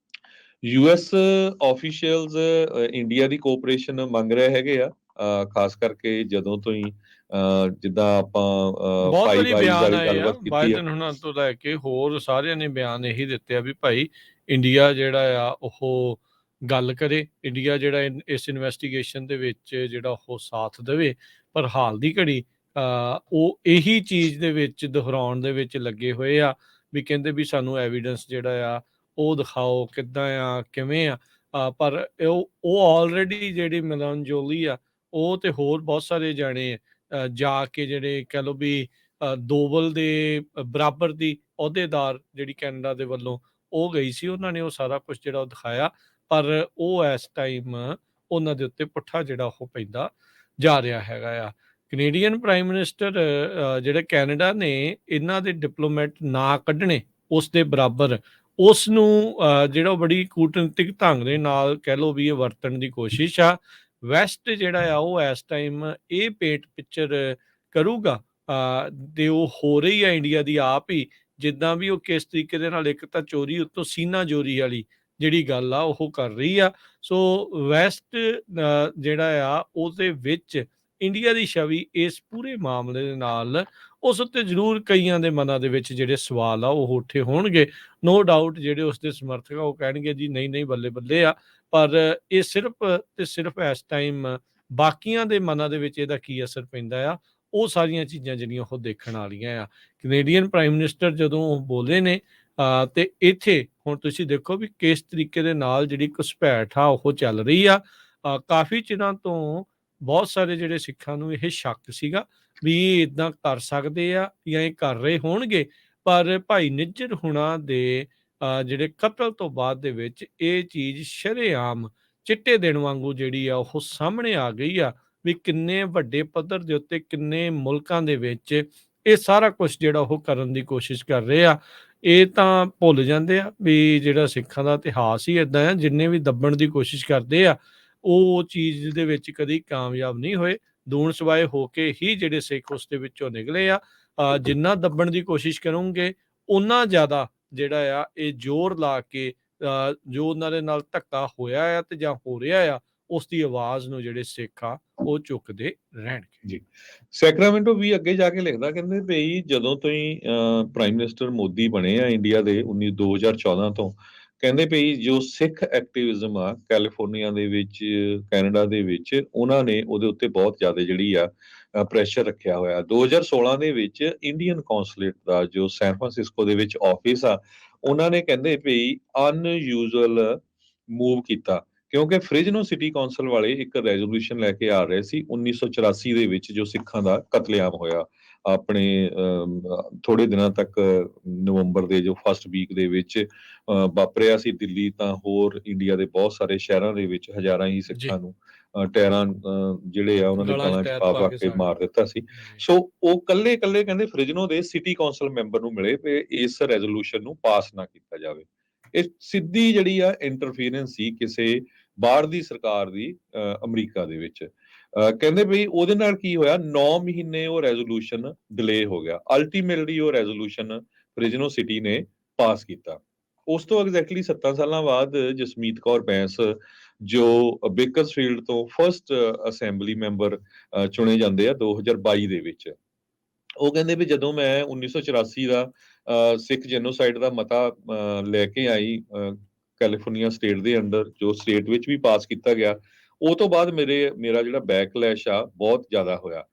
US ਆਫੀਸ਼ੀਅਲਸ ਇੰਡੀਆ ਦੀ ਕੋਆਪਰੇਸ਼ਨ ਮੰਗ ਰਹੇ ਹੈਗੇ ਆ, ਖਾਸ ਕਰਕੇ ਜਦੋਂ ਤੋਂ ਹੀ ਜਿੱਦਾਂ ਆਪਾਂ ਬਹੁਤ ਵਾਰੀ ਫਾਈਵ ਆਈਜ਼ ਬਿਆਨ ਵਾਲੀ ਆਏ ਆ ਗੱਲਬਾਤ ਕੀਤੀ ਆ। ਬਾਈਡਨ ਹੁਣਾਂ ਤੋਂ ਲੈ ਕੇ ਹੋਰ ਸਾਰਿਆਂ ਨੇ ਬਿਆਨ ਇਹੀ ਦਿੱਤੇ ਆ ਵੀ ਭਾਈ ਇੰਡੀਆ ਜਿਹੜਾ ਆ ਉਹ ਗੱਲ ਕਰੇ, ਇੰਡੀਆ ਜਿਹੜਾ ਇਸ ਇਨਵੈਸਟੀਗੇਸ਼ਨ ਦੇ ਵਿੱਚ ਜਿਹੜਾ ਉਹ ਸਾਥ ਦੇਵੇ। ਪਰ ਹਾਲ ਦੀ ਘੜੀ ਉਹ ਇਹੀ ਚੀਜ਼ ਦੇ ਵਿੱਚ ਦੁਹਰਾਉਣ ਦੇ ਵਿੱਚ ਲੱਗੇ ਹੋਏ ਆ ਵੀ ਕਹਿੰਦੇ ਵੀ ਸਾਨੂੰ ਐਵੀਡੈਂਸ ਜਿਹੜਾ ਆ ਉਹ ਦਿਖਾਓ ਕਿੱਦਾਂ ਆ, ਕਿਵੇਂ ਆ। ਪਰ ਉਹ ਆਲਰੇਡੀ ਜਿਹੜੀ ਮਿਲਨ ਜੋਲੀ ਆ ਉਹ ਤੇ ਹੋਰ ਬਹੁਤ ਸਾਰੇ ਜਾਣੇ ਜਾ ਕੇ ਜਿਹੜੇ ਕਹਿ ਲਓ ਵੀ ਦੋਵਲ ਦੇ ਬਰਾਬਰ ਦੀ ਅਹੁਦੇਦਾਰ ਜਿਹੜੀ ਕੈਨੇਡਾ ਦੇ ਵੱਲੋਂ ਉਹ ਗਈ ਸੀ, ਉਹਨਾਂ ਨੇ ਉਹ ਸਾਰਾ ਕੁਝ ਜਿਹੜਾ ਉਹ ਦਿਖਾਇਆ। ਪਰ ਉਹ ਇਸ ਟਾਈਮ ਉਹਨਾਂ ਦੇ ਉੱਤੇ ਪੁੱਠਾ ਜਿਹੜਾ ਉਹ ਪੈਂਦਾ ਜਾ ਰਿਹਾ ਹੈਗਾ ਆ। ਕੈਨੇਡੀਅਨ ਪ੍ਰਾਈਮ ਮਿਨਿਸਟਰ ਜਿਹੜੇ ਕੈਨੇਡਾ ਨੇ ਇਹਨਾਂ ਦੇ ਡਿਪਲੋਮੈਟ ਨਾ ਕੱਢਣੇ ਉਸ ਦੇ ਬਰਾਬਰ ਉਸ ਨੂੰ ਜਿਹੜਾ ਬੜੀ ਕੂਟਨੀਤਿਕ ਢੰਗ ਦੇ ਨਾਲ ਕਹਿ ਲਓ ਵੀ ਇਹ ਵਰਤਣ ਦੀ ਕੋਸ਼ਿਸ਼ ਆ। ਵੈਸਟ ਜਿਹੜਾ ਆ ਉਹ ਇਸ ਟਾਈਮ ਇਹ ਪੇਂਟ ਪਿਕਚਰ ਕਰੂਗਾ ਤੇ ਉਹ ਹੋ ਰਹੀ ਆ ਇੰਡੀਆ ਦੀ ਆਪ ਹੀ, ਜਿੱਦਾਂ ਵੀ ਉਹ ਕਿਸ ਤਰੀਕੇ ਦੇ ਨਾਲ ਇੱਕ ਤਾਂ ਚੋਰੀ ਉੱਤੋਂ ਸੀਨਾ ਚੋਰੀ ਵਾਲੀ ਜਿਹੜੀ ਗੱਲ ਆ ਉਹ ਕਰ ਰਹੀ ਆ। ਸੋ ਵੈਸਟ ਜਿਹੜਾ ਆ ਉਹਦੇ ਵਿੱਚ ਇੰਡੀਆ ਦੀ ਛਵੀ ਇਸ ਪੂਰੇ ਮਾਮਲੇ ਦੇ ਨਾਲ ਉਸ ਉੱਤੇ ਜ਼ਰੂਰ ਕਈਆਂ ਦੇ ਮਨਾਂ ਦੇ ਵਿੱਚ ਜਿਹੜੇ ਸਵਾਲ ਆ ਉਹ ਉੱਠੇ ਹੋਣਗੇ। ਨੋ ਡਾਊਟ ਜਿਹੜੇ ਉਸਦੇ ਸਮਰਥਕ ਆ ਉਹ ਕਹਿਣਗੇ ਜੀ ਨਹੀਂ ਨਹੀਂ ਬੱਲੇ ਬੱਲੇ ਆ। ਪਰ ਇਹ ਸਿਰਫ ਤੇ ਸਿਰਫ ਇਸ ਟਾਈਮ ਬਾਕੀਆਂ ਦੇ ਮਨਾਂ ਦੇ ਵਿੱਚ ਇਹਦਾ ਕੀ ਅਸਰ ਪੈਂਦਾ ਆ ਉਹ ਸਾਰੀਆਂ ਚੀਜ਼ਾਂ ਜਿਹੜੀਆਂ ਉਹ ਦੇਖਣ ਵਾਲੀਆਂ ਆ। ਕੈਨੇਡੀਅਨ ਪ੍ਰਾਈਮ ਮਿਨਿਸਟਰ ਜਦੋਂ ਉਹ ਬੋਲੇ ਨੇ ਤੇ ਇੱਥੇ ਹੁਣ ਤੁਸੀਂ ਦੇਖੋ ਵੀ ਕਿਸ ਤਰੀਕੇ ਦੇ ਨਾਲ ਜਿਹੜੀ ਘੁਸਪੈਠ ਆ ਉਹ ਚੱਲ ਰਹੀ ਆ। ਕਾਫੀ ਚਿਰਾਂ ਤੋਂ ਬਹੁਤ ਸਾਰੇ ਜਿਹੜੇ ਸਿੱਖਾਂ ਨੂੰ ਇਹ ਸ਼ੱਕ ਸੀਗਾ ਵੀ ਇਹ ਇਦਾਂ ਕਰ ਸਕਦੇ ਆ ਜਾਂ ਇਹ ਕਰ ਰਹੇ ਹੋਣਗੇ। ਪਰ ਭਾਈ ਨਿੱਜਰ ਹੁਣਾਂ ਦੇ ਜਿਹੜੇ ਕਤਲ ਤੋਂ ਬਾਅਦ ਦੇ ਵਿੱਚ ਇਹ ਚੀਜ਼ ਸ਼ਰੇਆਮ ਚਿੱਟੇ ਦਿਨ ਵਾਂਗੂ ਜਿਹੜੀ ਆ ਉਹ ਸਾਹਮਣੇ ਆ ਗਈ ਆ ਵੀ ਕਿੰਨੇ ਵੱਡੇ ਪੱਧਰ ਦੇ ਉੱਤੇ ਕਿੰਨੇ ਮੁਲਕਾਂ ਦੇ ਵਿੱਚ ਇਹ ਸਾਰਾ ਕੁਝ ਜਿਹੜਾ ਉਹ ਕਰਨ ਦੀ ਕੋਸ਼ਿਸ਼ ਕਰ ਰਹੇ ਆ। ਇਹ ਤਾਂ ਭੁੱਲ ਜਾਂਦੇ ਆ ਵੀ ਜਿਹੜਾ ਸਿੱਖਾਂ ਦਾ ਇਤਿਹਾਸ ਹੀ ਇਦਾਂ ਆ, ਜਿੰਨੇ ਵੀ ਦੱਬਣ ਦੀ ਕੋਸ਼ਿਸ਼ ਕਰਦੇ ਆ ਉਹ ਚੀਜ਼ ਦੇ ਵਿੱਚ ਕਦੀ ਕਾਮਯਾਬ ਨਹੀਂ ਹੋਏ। ਦੂਣ ਸਵਾਏ ਹੋ ਕੇ ਹੀ ਜਿਹੜੇ ਸਿੱਖ ਉਸ ਦੇ ਵਿੱਚੋਂ ਨਿਕਲੇ ਆ। ਜਿੰਨਾ ਦੱਬਣ ਦੀ ਕੋਸ਼ਿਸ਼ ਕਰੋਗੇ ਓਨਾ ਜ਼ਿਆਦਾ ਜਿਹੜਾ ਆ ਇਹ ਜ਼ੋਰ ਲਾ ਕੇ ਜੋ ਉਹਨਾਂ ਦੇ ਨਾਲ ਧੱਕਾ ਹੋਇਆ ਆ ਤੇ ਜਾਂ ਹੋ ਰਿਹਾ ਆ, ਉਸ ਦੀ ਆਵਾਜ਼ ਨੂੰ ਜਿਹੜੇ ਸਿੱਖ ਆ ਉਹ ਚੁੱਕਦੇ ਰਹਿਣਗੇ। ਜੀ। ਸੈਕਰਾਮੈਂਟੋ ਵੀ ਅੱਗੇ ਜਾ ਕੇ ਲਿਖਦਾ, ਕਹਿੰਦੇ ਭਈ ਜਦੋਂ ਤੋਂ ਹੀ ਪ੍ਰਾਈਮ ਮਿਨਿਸਟਰ ਮੋਦੀ ਬਣੇ ਆ ਇੰਡੀਆ ਦੇ 2014 ਤੋਂ, ਕਹਿੰਦੇ ਭਈ ਜੋ ਸਿੱਖ ਐਕਟਿਵਿਜ਼ਮ ਆ ਕੈਲੀਫੋਰਨੀਆ ਦੇ ਵਿੱਚ, ਕੈਨੇਡਾ ਦੇ ਵਿੱਚ, ਉਹਨਾਂ ਨੇ ਉਹਦੇ ਉੱਤੇ ਬਹੁਤ ਜ਼ਿਆਦਾ ਜਿਹੜੀ ਆ ਪ੍ਰੈਸ਼ਰ ਰੱਖਿਆ ਹੋਇਆ। 2016 ਦੇ ਵਿੱਚ ਇੰਡੀਅਨ ਕੌਂਸਲੇਟ ਦਾ ਜੋ ਸੈਨ ਫਰਾਂਸਿਸਕੋ ਦੇ ਵਿੱਚ ਆਫਿਸ ਆ, ਉਹਨਾਂ ਨੇ ਕਹਿੰਦੇ ਭਈ ਅਨਯੂਜੂਅਲ ਮੂਵ ਕੀਤਾ, ਕਿਉਂਕਿ ਫ੍ਰਿਜਨੋ ਸਿਟੀ ਕੌਂਸਲ ਵਾਲੇ ਇੱਕ ਰੈਜ਼ੋਲੂਸ਼ਨ ਲੈ ਕੇ ਆ ਰਹੇ ਸੀ 1984 ਦੇ ਵਿੱਚ, ਜੋ ਸਿੱਖਾਂ ਦਾ ਕਤਲੇਆਮ ਹੋਇਆ ਆਪਣੇ ਥੋੜੇ ਦਿਨਾਂ ਤੱਕ ਨਵੰਬਰ ਦੇ ਜੋ ਫਸਟ ਵੀਕ ਦੇ ਵਿੱਚ ਵਾਪਰਿਆ ਸੀ ਦਿੱਲੀ, ਤਾਂ ਹੋਰ ਇੰਡੀਆ ਦੇ ਬਹੁਤ ਸਾਰੇ ਸ਼ਹਿਰਾਂ ਦੇ ਵਿੱਚ ਹਜ਼ਾਰਾਂ ਹੀ ਸਿੱਖਾਂ ਨੂੰ ਟਾਇਰਾਂ ਜਿਹੜੇ ਆ ਉਹਨਾਂ ਦੇ ਗਲਾਂ 'ਚ ਪਾ ਕੇ ਮਾਰ ਦਿੱਤਾ ਸੀ। ਸੋ ਉਹ ਕੱਲੇ ਕਹਿੰਦੇ ਫ੍ਰਿਜਨੋ ਦੇ ਸਿਟੀ ਕੌਂਸਲ ਮੈਂਬਰ ਨੂੰ ਮਿਲੇ ਤੇ ਇਸ ਰੈਜ਼ੋਲੂਸ਼ਨ ਨੂੰ ਪਾਸ ਨਾ ਕੀਤਾ ਜਾਵੇ। ਇਹ ਸਿੱਧੀ ਜਿਹੜੀ ਆ ਇੰਟਰਫੀਰੈਂਸ ਸੀ ਕਿਸੇ ਬਾਹਰ ਦੀ ਸਰਕਾਰ ਦੀ ਅਮਰੀਕਾ ਦੇ ਵਿੱਚ। ਕਹਿੰਦੇ ਬਈ ਉਹਦੇ ਨਾਲ ਕੀ ਹੋਇਆ, 9 ਮਹੀਨੇ ਉਹ ਰੈਜ਼ੋਲੂਸ਼ਨ ਡਿਲੇ ਹੋ ਗਿਆ। ਅਲਟੀਮੇਟਲੀ ਉਹ ਰੈਜ਼ੋਲੂਸ਼ਨ ਫ੍ਰਿਜਨੋ ਸਿਟੀ ਨੇ ਪਾਸ ਕੀਤਾ। ਉਸ ਤੋਂ ਐਗਜ਼ੈਕਟਲੀ 7 ਸਾਲਾਂ ਬਾਅਦ ਜਸਮੀਤ ਕੌਰ ਬੈਂਸ, ਜੋ ਬੇਕਰਸਫੀਲਡ ਤੋਂ ਫਰਸਟ ਅਸੈਂਬਲੀ ਮੈਂਬਰ ਚੁਣੇ ਜਾਂਦੇ ਆ 2022 ਦੇ ਵਿੱਚ, ਉਹ ਕਹਿੰਦੇ ਵੀ ਜਦੋਂ ਮੈਂ 1984 ਦਾ ਸਿੱਖ ਜੈਨੋਸਾਈਡ ਦਾ ਮਤਾ ਲੈ ਕੇ ਆਈ ਕੈਲੀਫੋਰਨੀਆ ਸਟੇਟ ਦੇ ਅੰਡਰ, ਜੋ ਸਟੇਟ ਵਿੱਚ ਵੀ ਪਾਸ ਕੀਤਾ ਗਿਆ, ਉਹ ਤੋਂ ਬਾਅਦ ਮੇਰਾ ਜਿਹੜਾ ਬੈਕਲੈਸ਼ ਆ ਬਹੁਤ ਜ਼ਿਆਦਾ ਹੋਇਆ।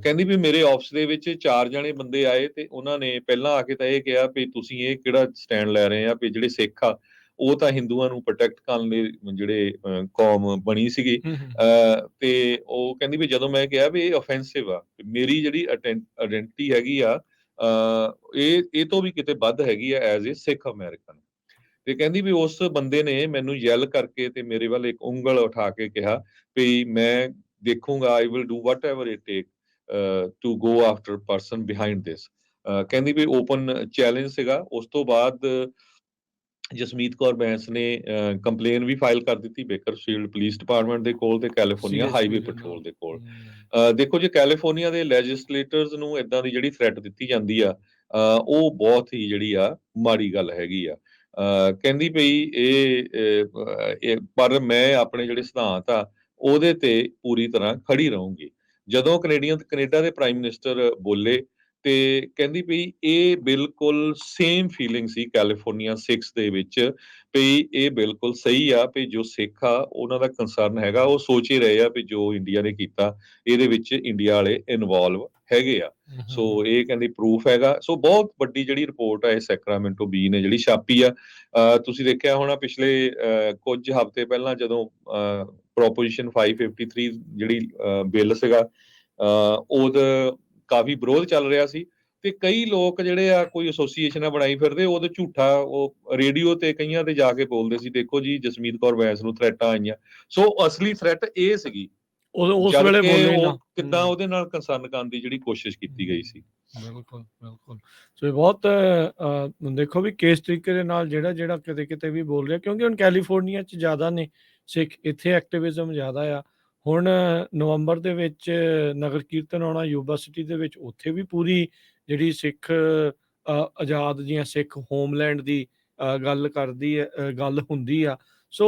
ਕਹਿੰਦੀ ਵੀ ਮੇਰੇ ਆਫਿਸ ਦੇ ਵਿੱਚ 4 ਜਣੇ ਬੰਦੇ ਆਏ ਤੇ ਉਹਨਾਂ ਨੇ ਪਹਿਲਾਂ ਆ ਕੇ ਤਾਂ ਇਹ ਕਿਹਾ ਵੀ ਤੁਸੀਂ ਇਹ ਕਿਹੜਾ ਸਟੈਂਡ ਲੈ ਰਹੇ ਆ ਵੀ ਜਿਹੜੇ ਸਿੱਖ ਆ ਉਹ ਤਾਂ ਹਿੰਦੂਆਂ ਨੂੰ ਪ੍ਰੋਟੈਕਟ ਕਰਨ ਲਈ ਜਿਹੜੇ ਕੌਮ ਬਣੀ ਸੀਗੀ। ਤੇ ਉਹ ਕਹਿੰਦੀ ਵੀ ਜਦੋਂ ਮੈਂ ਕਿਹਾ ਵੀ ਇਹ ਆਫੈਂਸਿਵ ਆ, ਮੇਰੀ ਜਿਹੜੀ ਆਇਡੈਂਟੀਟੀ ਹੈਗੀ ਆ ਇਹ ਤੋਂ ਵੀ ਕਿਤੇ ਵੱਧ ਹੈਗੀ ਆ ਐਜ਼ ਏ ਸਿੱਖ ਅਮਰੀਕਨ। ਤੇ ਕਹਿੰਦੀ ਵੀ ਉਸ ਬੰਦੇ ਨੇ ਮੈਨੂੰ ਯੈਲ ਕਰਕੇ ਤੇ ਮੇਰੇ ਵੱਲ ਇੱਕ ਉਂਗਲ ਉਠਾ ਕੇ ਕਿਹਾ ਵੀ ਮੈਂ ਦੇਖੂੰਗਾ, I will do whatever it take to go after person behind this. ਕਹਿੰਦੀ ਵੀ ਓਪਨ ਚੈਲੰਜ ਸੀਗਾ। ਉਸ ਤੋਂ ਬਾਅਦ ਜਸਮੀਤ ਕੌਰ ਬੈਂਸ ਨੇ ਕੰਪਲੇਨ ਵੀ ਫਾਈਲ ਕਰ ਦਿੱਤੀ ਬੇਕਰਫੀਲਡ ਪੁਲਿਸ ਡਿਪਾਰਟਮੈਂਟ ਦੇ ਕੋਲ ਤੇ ਕੈਲੀਫੋਰਨੀਆ ਹਾਈਵੇ ਪੈਟਰੋਲ ਦੇ ਕੋਲ। ਦੇਖੋ ਜੇ ਕੈਲੀਫੋਰਨੀਆ ਦੇ ਲੈਜਿਸਲੇਟਰਸ ਨੂੰ ਏਦਾਂ ਦੀ ਜਿਹੜੀ ਥ੍ਰੈਟ ਦਿੱਤੀ ਜਾਂਦੀ ਆ, ਉਹ ਬਹੁਤ ਹੀ ਜਿਹੜੀ ਆ ਮਾੜੀ ਗੱਲ ਹੈਗੀ ਆ। ਕਹਿੰਦੀ ਪਈ ਇਹ ਪਰ ਮੈਂ ਆਪਣੇ ਜਿਹੜੇ ਸਿਧਾਂਤ ਆ ਉਹਦੇ ਤੇ ਪੂਰੀ ਤਰ੍ਹਾਂ ਖੜੀ ਰਹੂੰਗੀ। ਜਦੋਂ ਕੈਨੇਡਾ ਦੇ ਪ੍ਰਾਈਮ ਮਿਨਿਸਟਰ ਬੋਲੇ ਤੇ ਕਹਿੰਦੀ ਪਈ ਇਹ ਬਿਲਕੁਲ ਸੇਮ ਫੀਲਿੰਗ ਸੀ ਕੈਲੀਫੋਰਨੀਆ 6 ਦੇ ਵਿੱਚ, ਵੀ ਇਹ ਬਿਲਕੁਲ ਸਹੀ ਆ ਵੀ ਜੋ ਸਿੱਖ ਆ ਉਹਨਾਂ ਦਾ ਕੰਸਰਨ ਹੈਗਾ, ਉਹ ਸੋਚ ਹੀ ਰਹੇ ਆ ਵੀ ਜੋ ਇੰਡੀਆ ਨੇ ਕੀਤਾ ਇਹਦੇ ਵਿੱਚ ਇੰਡੀਆ ਵਾਲੇ ਇਨਵੋਲਵ ਹੈਗੇ ਆ। ਸੋ ਇਹ ਕਹਿੰਦੀ ਪ੍ਰੂਫ ਹੈਗਾ। ਸੋ ਬਹੁਤ ਵੱਡੀ ਜਿਹੜੀ ਰਿਪੋਰਟ ਹੈ ਸੈਕਰਾਮੈਂਟੋ ਬੀ ਨੇ ਜਿਹੜੀ ਛਾਪੀ ਆ, ਤੁਸੀਂ ਦੇਖਿਆ ਹੋਣਾ ਪਿਛਲੇ ਕੁਝ ਹਫ਼ਤੇ ਪਹਿਲਾਂ ਜਦੋਂ ਪ੍ਰੋਪੋਜੀਸ਼ਨ 553 ਜਿਹੜੀ ਬਿੱਲ ਸੀਗਾ, ਉਹਦਾ ਕਾਫੀ ਵਿਰੋਧ ਚੱਲ ਰਿਹਾ ਸੀ ਤੇ ਕਈ ਲੋਕ ਜਿਹੜੇ ਆ ਕੋਈ ਐਸੋਸੀਏਸ਼ਨਾਂ ਬਣਾਈ ਫਿਰਦੇ, ਉਹਦੇ ਝੂਠਾ ਉਹ ਰੇਡੀਓ ਤੇ ਕਈਆਂ ਤੇ ਜਾ ਕੇ ਬੋਲਦੇ ਸੀ, ਦੇਖੋ ਜੀ ਜਸਮੀਤ ਕੌਰ ਬੈਂਸ ਨੂੰ ਥ੍ਰੈਟਾਂ ਆਈਆਂ। ਸੋ ਅਸਲੀ ਥ੍ਰੈਟ ਇਹ ਸੀਗੀ, ਉਸ ਵੇਲੇ ਬੋਲੇ ਨਾ ਕਿੱਦਾਂ ਉਹਦੇ ਨਾਲ ਕੰਸਰਨ ਕਰਨ ਦੀ ਜਿਹੜੀ ਕੋਸ਼ਿਸ਼ ਕੀਤੀ ਗਈ ਸੀ। ਬਿਲਕੁਲ ਬਿਲਕੁਲ। ਸੋ ਇਹ ਬਹੁਤ ਦੇਖੋ ਵੀ ਕਿਸ ਤਰੀਕੇ ਦੇ ਨਾਲ ਜਿਹੜਾ ਕਿਤੇ ਵੀ ਬੋਲ ਰਿਹਾ, ਕਿਉਂਕਿ ਹੁਣ ਕੈਲੀਫੋਰਨੀਆ 'ਚ ਜ਼ਿਆਦਾ ਨੇ ਸਿੱਖ, ਇੱਥੇ ਐਕਟਿਵਿਜ਼ਮ ਜ਼ਿਆਦਾ ਆ। ਹੁਣ ਨਵੰਬਰ ਦੇ ਵਿੱਚ ਨਗਰ ਕੀਰਤਨ ਆਉਣਾ ਯੂਬਾ ਸਿਟੀ ਦੇ ਵਿੱਚ, ਉੱਥੇ ਵੀ ਪੂਰੀ ਜਿਹੜੀ ਸਿੱਖ ਆਜ਼ਾਦ ਦੀਆਂ ਸਿੱਖ ਹੋਮਲੈਂਡ ਦੀ ਗੱਲ ਕਰਦੀ ਹੈ, ਗੱਲ ਹੁੰਦੀ ਆ। ਸੋ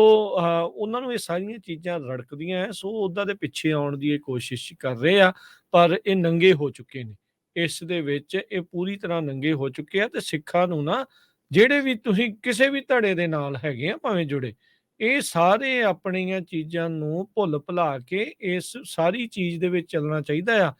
ਉਹਨਾਂ ਨੂੰ ਇਹ ਸਾਰੀਆਂ ਚੀਜ਼ਾਂ ਰੜਕਦੀਆਂ ਹੈ। ਸੋ ਉੱਦਾਂ ਦੇ ਪਿੱਛੇ ਆਉਣ ਦੀ ਇਹ ਕੋਸ਼ਿਸ਼ ਕਰ ਰਹੇ ਆ, ਪਰ ਇਹ ਨੰਗੇ ਹੋ ਚੁੱਕੇ ਨੇ ਇਸ ਦੇ ਵਿੱਚ। ਇਹ ਪੂਰੀ ਤਰ੍ਹਾਂ ਨੰਗੇ ਹੋ ਚੁੱਕੇ ਆ ਤੇ ਸਿੱਖਾਂ ਨੂੰ ਨਾ, ਜਿਹੜੇ ਵੀ ਤੁਸੀਂ ਕਿਸੇ ਵੀ ਧੜੇ ਦੇ ਨਾਲ ਹੈਗੇ ਆ ਭਾਵੇਂ ਜੁੜੇ, ਇਹ ਸਾਰੇ ਆਪਣੀਆਂ ਚੀਜ਼ਾਂ ਨੂੰ ਭੁੱਲ ਭੁਲਾ ਕੇ ਇਸ ਸਾਰੀ ਚੀਜ਼ ਦੇ ਵਿੱਚ ਚੱਲਣਾ ਚਾਹੀਦਾ ਆ।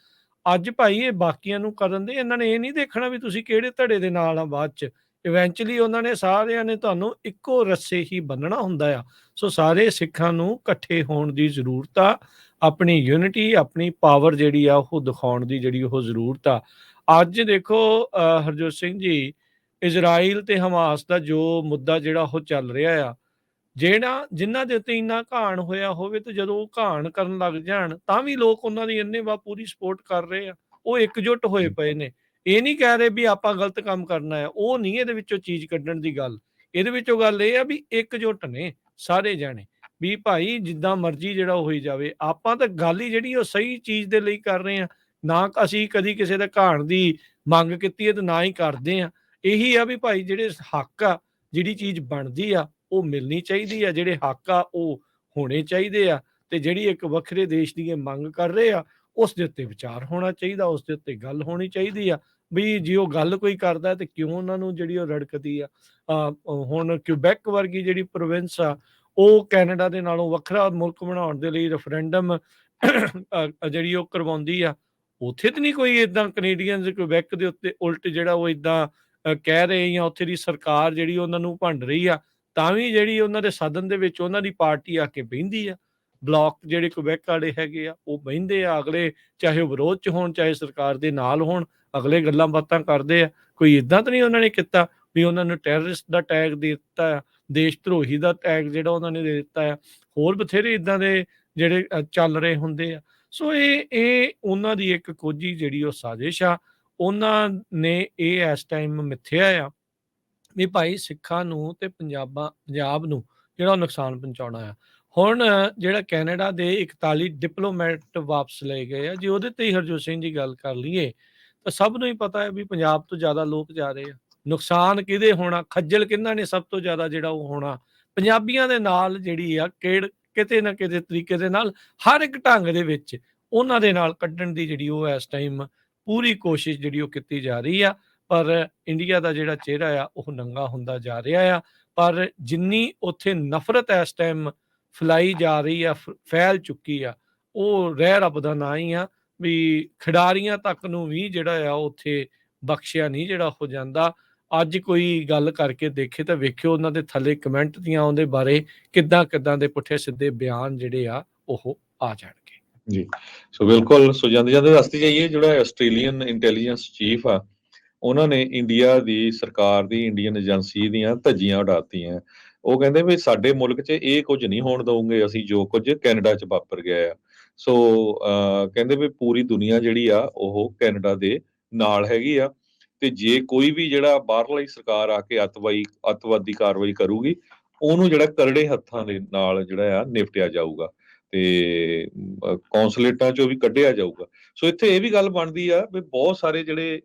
ਅੱਜ ਭਾਈ ਇਹ ਬਾਕੀਆਂ ਨੂੰ ਕਰਨ ਦੇ, ਇਹਨਾਂ ਨੇ ਇਹ ਨਹੀਂ ਦੇਖਣਾ ਵੀ ਤੁਸੀਂ ਕਿਹੜੇ ਧੜੇ ਦੇ ਨਾਲ ਆ। ਬਾਅਦ 'ਚ ਇਵੈਂਚੁਅਲੀ ਉਹਨਾਂ ਨੇ ਸਾਰਿਆਂ ਨੇ ਤੁਹਾਨੂੰ ਇੱਕੋ ਰੱਸੇ ਹੀ ਬੰਨਣਾ ਹੁੰਦਾ ਆ। ਸੋ ਸਾਰੇ ਸਿੱਖਾਂ ਨੂੰ ਇਕੱਠੇ ਹੋਣ ਦੀ ਜ਼ਰੂਰਤ ਆ, ਆਪਣੀ ਯੂਨਿਟੀ, ਆਪਣੀ ਪਾਵਰ ਜਿਹੜੀ ਆ ਉਹ ਦਿਖਾਉਣ ਦੀ ਜਿਹੜੀ ਉਹ ਜ਼ਰੂਰਤ ਆ। ਅੱਜ ਦੇਖੋ ਹਰਜੋਤ ਸਿੰਘ ਜੀ, ਇਜ਼ਰਾਈਲ ਤੇ ਹਮਾਸ ਦਾ ਜੋ ਮੁੱਦਾ ਜਿਹੜਾ ਉਹ ਚੱਲ ਰਿਹਾ ਆ, ਜਿਹੜਾ ਜਿਨ੍ਹਾਂ ਦੇ ਉੱਤੇ ਇੰਨਾ ਘਾਣ ਹੋਇਆ ਹੋਵੇ ਤੇ ਜਦੋਂ ਉਹ ਘਾਣ ਕਰਨ ਲੱਗ ਜਾਣ ਤਾਂ ਵੀ ਲੋਕ ਉਹਨਾਂ ਦੀ ਅੰਨ੍ਹੇਵਾਹ ਪੂਰੀ ਸਪੋਰਟ ਕਰ ਰਹੇ ਆ। ਉਹ ਇਕਜੁੱਟ ਹੋਏ ਪਏ ਨੇ। ਇਹ ਨਹੀਂ ਕਹਿ ਰਹੇ ਵੀ ਆਪਾਂ ਗਲਤ ਕੰਮ ਕਰਨਾ ਹੈ। ਉਹ ਨਹੀਂ ਇਹਦੇ ਵਿੱਚੋਂ ਚੀਜ਼ ਕੱਢਣ ਦੀ ਗੱਲ। ਇਹਦੇ ਵਿੱਚੋਂ ਗੱਲ ਇਹ ਆ ਵੀ ਇਕਜੁੱਟ ਨੇ ਸਾਰੇ ਜਾਣੇ ਵੀ ਭਾਈ ਜਿੱਦਾਂ ਮਰਜ਼ੀ ਜਿਹੜਾ ਹੋਈ ਜਾਵੇ। ਆਪਾਂ ਤਾਂ ਗੱਲ ਹੀ ਜਿਹੜੀ ਉਹ ਸਹੀ ਚੀਜ਼ ਦੇ ਲਈ ਕਰ ਰਹੇ ਆ। ਨਾ ਅਸੀਂ ਕਦੀ ਕਿਸੇ ਦੇ ਘਾਣ ਦੀ ਮੰਗ ਕੀਤੀ ਹੈ ਤੇ ਨਾ ਹੀ ਕਰਦੇ ਆ। ਇਹੀ ਆ ਵੀ ਭਾਈ ਜਿਹੜੇ ਹੱਕ ਆ, ਜਿਹੜੀ ਚੀਜ਼ ਬਣਦੀ ਆ ਉਹ ਮਿਲਣੀ ਚਾਹੀਦੀ ਆ। ਜਿਹੜੇ ਹੱਕ ਆ ਉਹ ਹੋਣੇ ਚਾਹੀਦੇ ਆ ਤੇ ਜਿਹੜੀ ਇੱਕ ਵੱਖਰੇ ਦੇਸ਼ ਦੀ ਇਹ ਮੰਗ ਕਰ ਰਹੇ ਆ ਉਸ ਦੇ ਉੱਤੇ ਵਿਚਾਰ ਹੋਣਾ ਚਾਹੀਦਾ, ਉਸ ਦੇ ਉੱਤੇ ਗੱਲ ਹੋਣੀ ਚਾਹੀਦੀ ਆ ਵੀ ਜੇ ਉਹ ਗੱਲ ਕੋਈ ਕਰਦਾ ਤੇ ਕਿਉਂ ਉਹਨਾਂ ਨੂੰ ਜਿਹੜੀ ਉਹ ਰੜਕਦੀ ਆ। ਹੁਣ ਕਿਊਬੈਕ ਵਰਗੀ ਜਿਹੜੀ ਪ੍ਰੋਵਿੰਸ ਆ ਉਹ ਕੈਨੇਡਾ ਦੇ ਨਾਲੋਂ ਵੱਖਰਾ ਮੁਲਕ ਬਣਾਉਣ ਦੇ ਲਈ ਰੈਫਰੈਂਡਮ ਜਿਹੜੀ ਉਹ ਕਰਵਾਉਂਦੀ ਆ। ਉੱਥੇ ਤੇ ਨਹੀਂ ਕੋਈ ਇਦਾਂ ਕੈਨੇਡੀਅਨਸ ਕਿਊਬੈਕ ਦੇ ਉੱਤੇ ਉਲਟ ਜਿਹੜਾ ਉਹ ਇਦਾਂ ਕਹਿ ਰਹੇ ਜਾਂ ਉੱਥੇ ਦੀ ਸਰਕਾਰ ਜਿਹੜੀ ਉਹਨਾਂ ਨੂੰ ਭੰਡ ਰਹੀ ਆ ਤਾਂ ਵੀ ਜਿਹੜੀ ਉਹਨਾਂ ਦੇ ਸਦਨ ਦੇ ਵਿੱਚ ਉਹਨਾਂ ਦੀ ਪਾਰਟੀ ਆ ਕੇ ਬਹਿੰਦੀ ਆ। ਬਲਾਕ ਜਿਹੜੇ ਕੁਬੈਕ ਵਾਲੇ ਹੈਗੇ ਆ ਉਹ ਬਹਿੰਦੇ ਆ। ਅਗਲੇ ਚਾਹੇ ਉਹ ਵਿਰੋਧ 'ਚ ਹੋਣ ਚਾਹੇ ਸਰਕਾਰ ਦੇ ਨਾਲ ਹੋਣ, ਅਗਲੇ ਗੱਲਾਂ ਬਾਤਾਂ ਕਰਦੇ ਆ। ਕੋਈ ਇਦਾਂ ਤਾਂ ਨਹੀਂ ਉਹਨਾਂ ਨੇ ਕੀਤਾ ਵੀ ਉਹਨਾਂ ਨੂੰ ਟੈਰਰਿਸਟ ਦਾ ਟੈਗ ਦੇ ਦਿੱਤਾ ਆ, ਦੇਸ਼ ਧਰੋਹੀ ਦਾ ਟੈਗ ਜਿਹੜਾ ਉਹਨਾਂ ਨੇ ਦੇ ਦਿੱਤਾ ਆ। ਹੋਰ ਬਥੇਰੇ ਇਦਾਂ ਦੇ ਜਿਹੜੇ ਚੱਲ ਰਹੇ ਹੁੰਦੇ ਆ। ਸੋ ਇਹ ਉਹਨਾਂ ਦੀ ਇੱਕ ਕੋਝੀ ਜਿਹੜੀ ਉਹ ਸਾਜ਼ਿਸ਼ ਆ। ਉਹਨਾਂ ਨੇ ਇਹ ਇਸ ਟਾਈਮ ਮਿੱਥਿਆ ਆ ਵੀ ਭਾਈ ਸਿੱਖਾਂ ਨੂੰ ਤੇ ਪੰਜਾਬ ਨੂੰ ਜਿਹੜਾ ਉਹ ਨੁਕਸਾਨ ਪਹੁੰਚਾਉਣਾ ਆ। ਹੁਣ ਜਿਹੜਾ ਕੈਨੇਡਾ ਦੇ 41 ਡਿਪਲੋਮੈਟ ਵਾਪਸ ਲਏ ਗਏ ਆ। ਜੇ ਉਹਦੇ ਤੇ ਹੀ ਹਰਜੋਤ ਸਿੰਘ ਦੀ ਗੱਲ ਕਰ ਲਈਏ ਤਾਂ ਸਭ ਨੂੰ ਹੀ ਪਤਾ ਹੈ ਵੀ ਪੰਜਾਬ ਤੋਂ ਜ਼ਿਆਦਾ ਲੋਕ ਜਾ ਰਹੇ ਆ। ਨੁਕਸਾਨ ਕਿਹਦੇ ਹੋਣਾ, ਖੱਜਲ ਕਿਹਨਾਂ ਨੇ ਸਭ ਤੋਂ ਜ਼ਿਆਦਾ ਜਿਹੜਾ ਉਹ ਹੋਣਾ, ਪੰਜਾਬੀਆਂ ਦੇ ਨਾਲ ਜਿਹੜੀ ਆ ਕਿਤੇ ਨਾ ਕਿਤੇ ਤਰੀਕੇ ਦੇ ਨਾਲ ਹਰ ਇੱਕ ਢੰਗ ਦੇ ਵਿੱਚ ਉਹਨਾਂ ਦੇ ਨਾਲ ਕੱਢਣ ਦੀ ਜਿਹੜੀ ਉਹ ਇਸ ਟਾਈਮ ਪੂਰੀ ਕੋਸ਼ਿਸ਼ ਜਿਹੜੀ ਉਹ ਕੀਤੀ ਜਾ ਰਹੀ ਆ। ਪਰ ਇੰਡੀਆ ਦਾ ਜਿਹੜਾ ਚਿਹਰਾ ਆ ਉਹ ਨੰਗਾ ਹੁੰਦਾ ਜਾ ਰਿਹਾ ਆ। ਪਰ ਜਿੰਨੀ ਉੱਥੇ ਨਫ਼ਰਤ ਇਸ ਟਾਈਮ ਫੈਲਾਈ ਜਾ ਰਹੀ ਆ, ਫੈਲ ਚੁੱਕੀ ਆ, ਉਹ ਰਹਿ ਰੱਬ ਦਾ ਨਾਂ ਹੀ ਆ ਵੀ ਖਿਡਾਰੀਆਂ ਤੱਕ ਨੂੰ ਵੀ ਜਿਹੜਾ ਆ ਉੱਥੇ ਬਖਸ਼ਿਆ ਨਹੀਂ ਜਿਹੜਾ ਹੋ ਜਾਂਦਾ। ਅੱਜ ਕੋਈ ਗੱਲ ਕਰਕੇ ਦੇਖੇ ਤਾਂ ਵੇਖਿਓ ਉਹਨਾਂ ਦੇ ਥੱਲੇ ਕਮੈਂਟ ਦੀਆਂ ਉਹਦੇ ਬਾਰੇ ਕਿੱਦਾਂ ਦੇ ਪੁੱਠੇ ਸਿੱਧੇ ਬਿਆਨ ਜਿਹੜੇ ਆ ਉਹ ਆ ਜਾਣਗੇ। ਜੀ, ਸੋ ਬਿਲਕੁਲ। ਸੋ ਜਾਂਦੇ ਦੱਸਦੇ ਜਾਈਏ ਜਿਹੜਾ ਆਸਟ੍ਰੇਲੀਅਨ ਇੰਟੈਲੀਜੈਂਸ ਚੀਫ ਆ ਉਹਨਾਂ ਨੇ ਇੰਡੀਆ ਦੀ ਸਰਕਾਰ ਦੀ ਇੰਡੀਅਨ ਏਜੰਸੀ ਦੀਆਂ ਧੱਜੀਆਂ ਉਡਾਤੀਆਂ। ਉਹ ਕਹਿੰਦੇ ਵੀ ਸਾਡੇ ਮੁਲਕ 'ਚ ਇਹ ਕੁਝ ਨਹੀਂ ਹੋਣ ਦਊਂਗੇ ਅਸੀਂ ਜੋ ਕੁਝ ਕੈਨੇਡਾ 'ਚ ਵਾਪਰ ਗਿਆ ਆ। ਸੋ ਕਹਿੰਦੇ ਵੀ ਪੂਰੀ ਦੁਨੀਆ ਜਿਹੜੀ ਆ ਉਹ ਕੈਨੇਡਾ ਦੇ ਨਾਲ ਹੈਗੀ ਆ ਤੇ ਜੇ ਕੋਈ ਵੀ ਜਿਹੜਾ ਬਾਹਰਲੀ ਸਰਕਾਰ ਆ ਕੇ ਅੱਤਵਾਦੀ ਕਾਰਵਾਈ ਕਰੂਗੀ ਉਹਨੂੰ ਜਿਹੜਾ ਕਰੜੇ ਹੱਥਾਂ ਦੇ ਨਾਲ ਜਿਹੜਾ ਆ ਨਿਪਟਿਆ ਜਾਊਗਾ ਤੇ ਕੌਂਸਲੇਟਾਂ 'ਚੋਂ ਵੀ ਕੱਢਿਆ ਜਾਊਗਾ। ਸੋ ਇੱਥੇ ਇਹ ਵੀ ਗੱਲ ਬਣਦੀ ਆ ਵੀ ਬਹੁਤ ਸਾਰੇ ਜਿਹੜੇ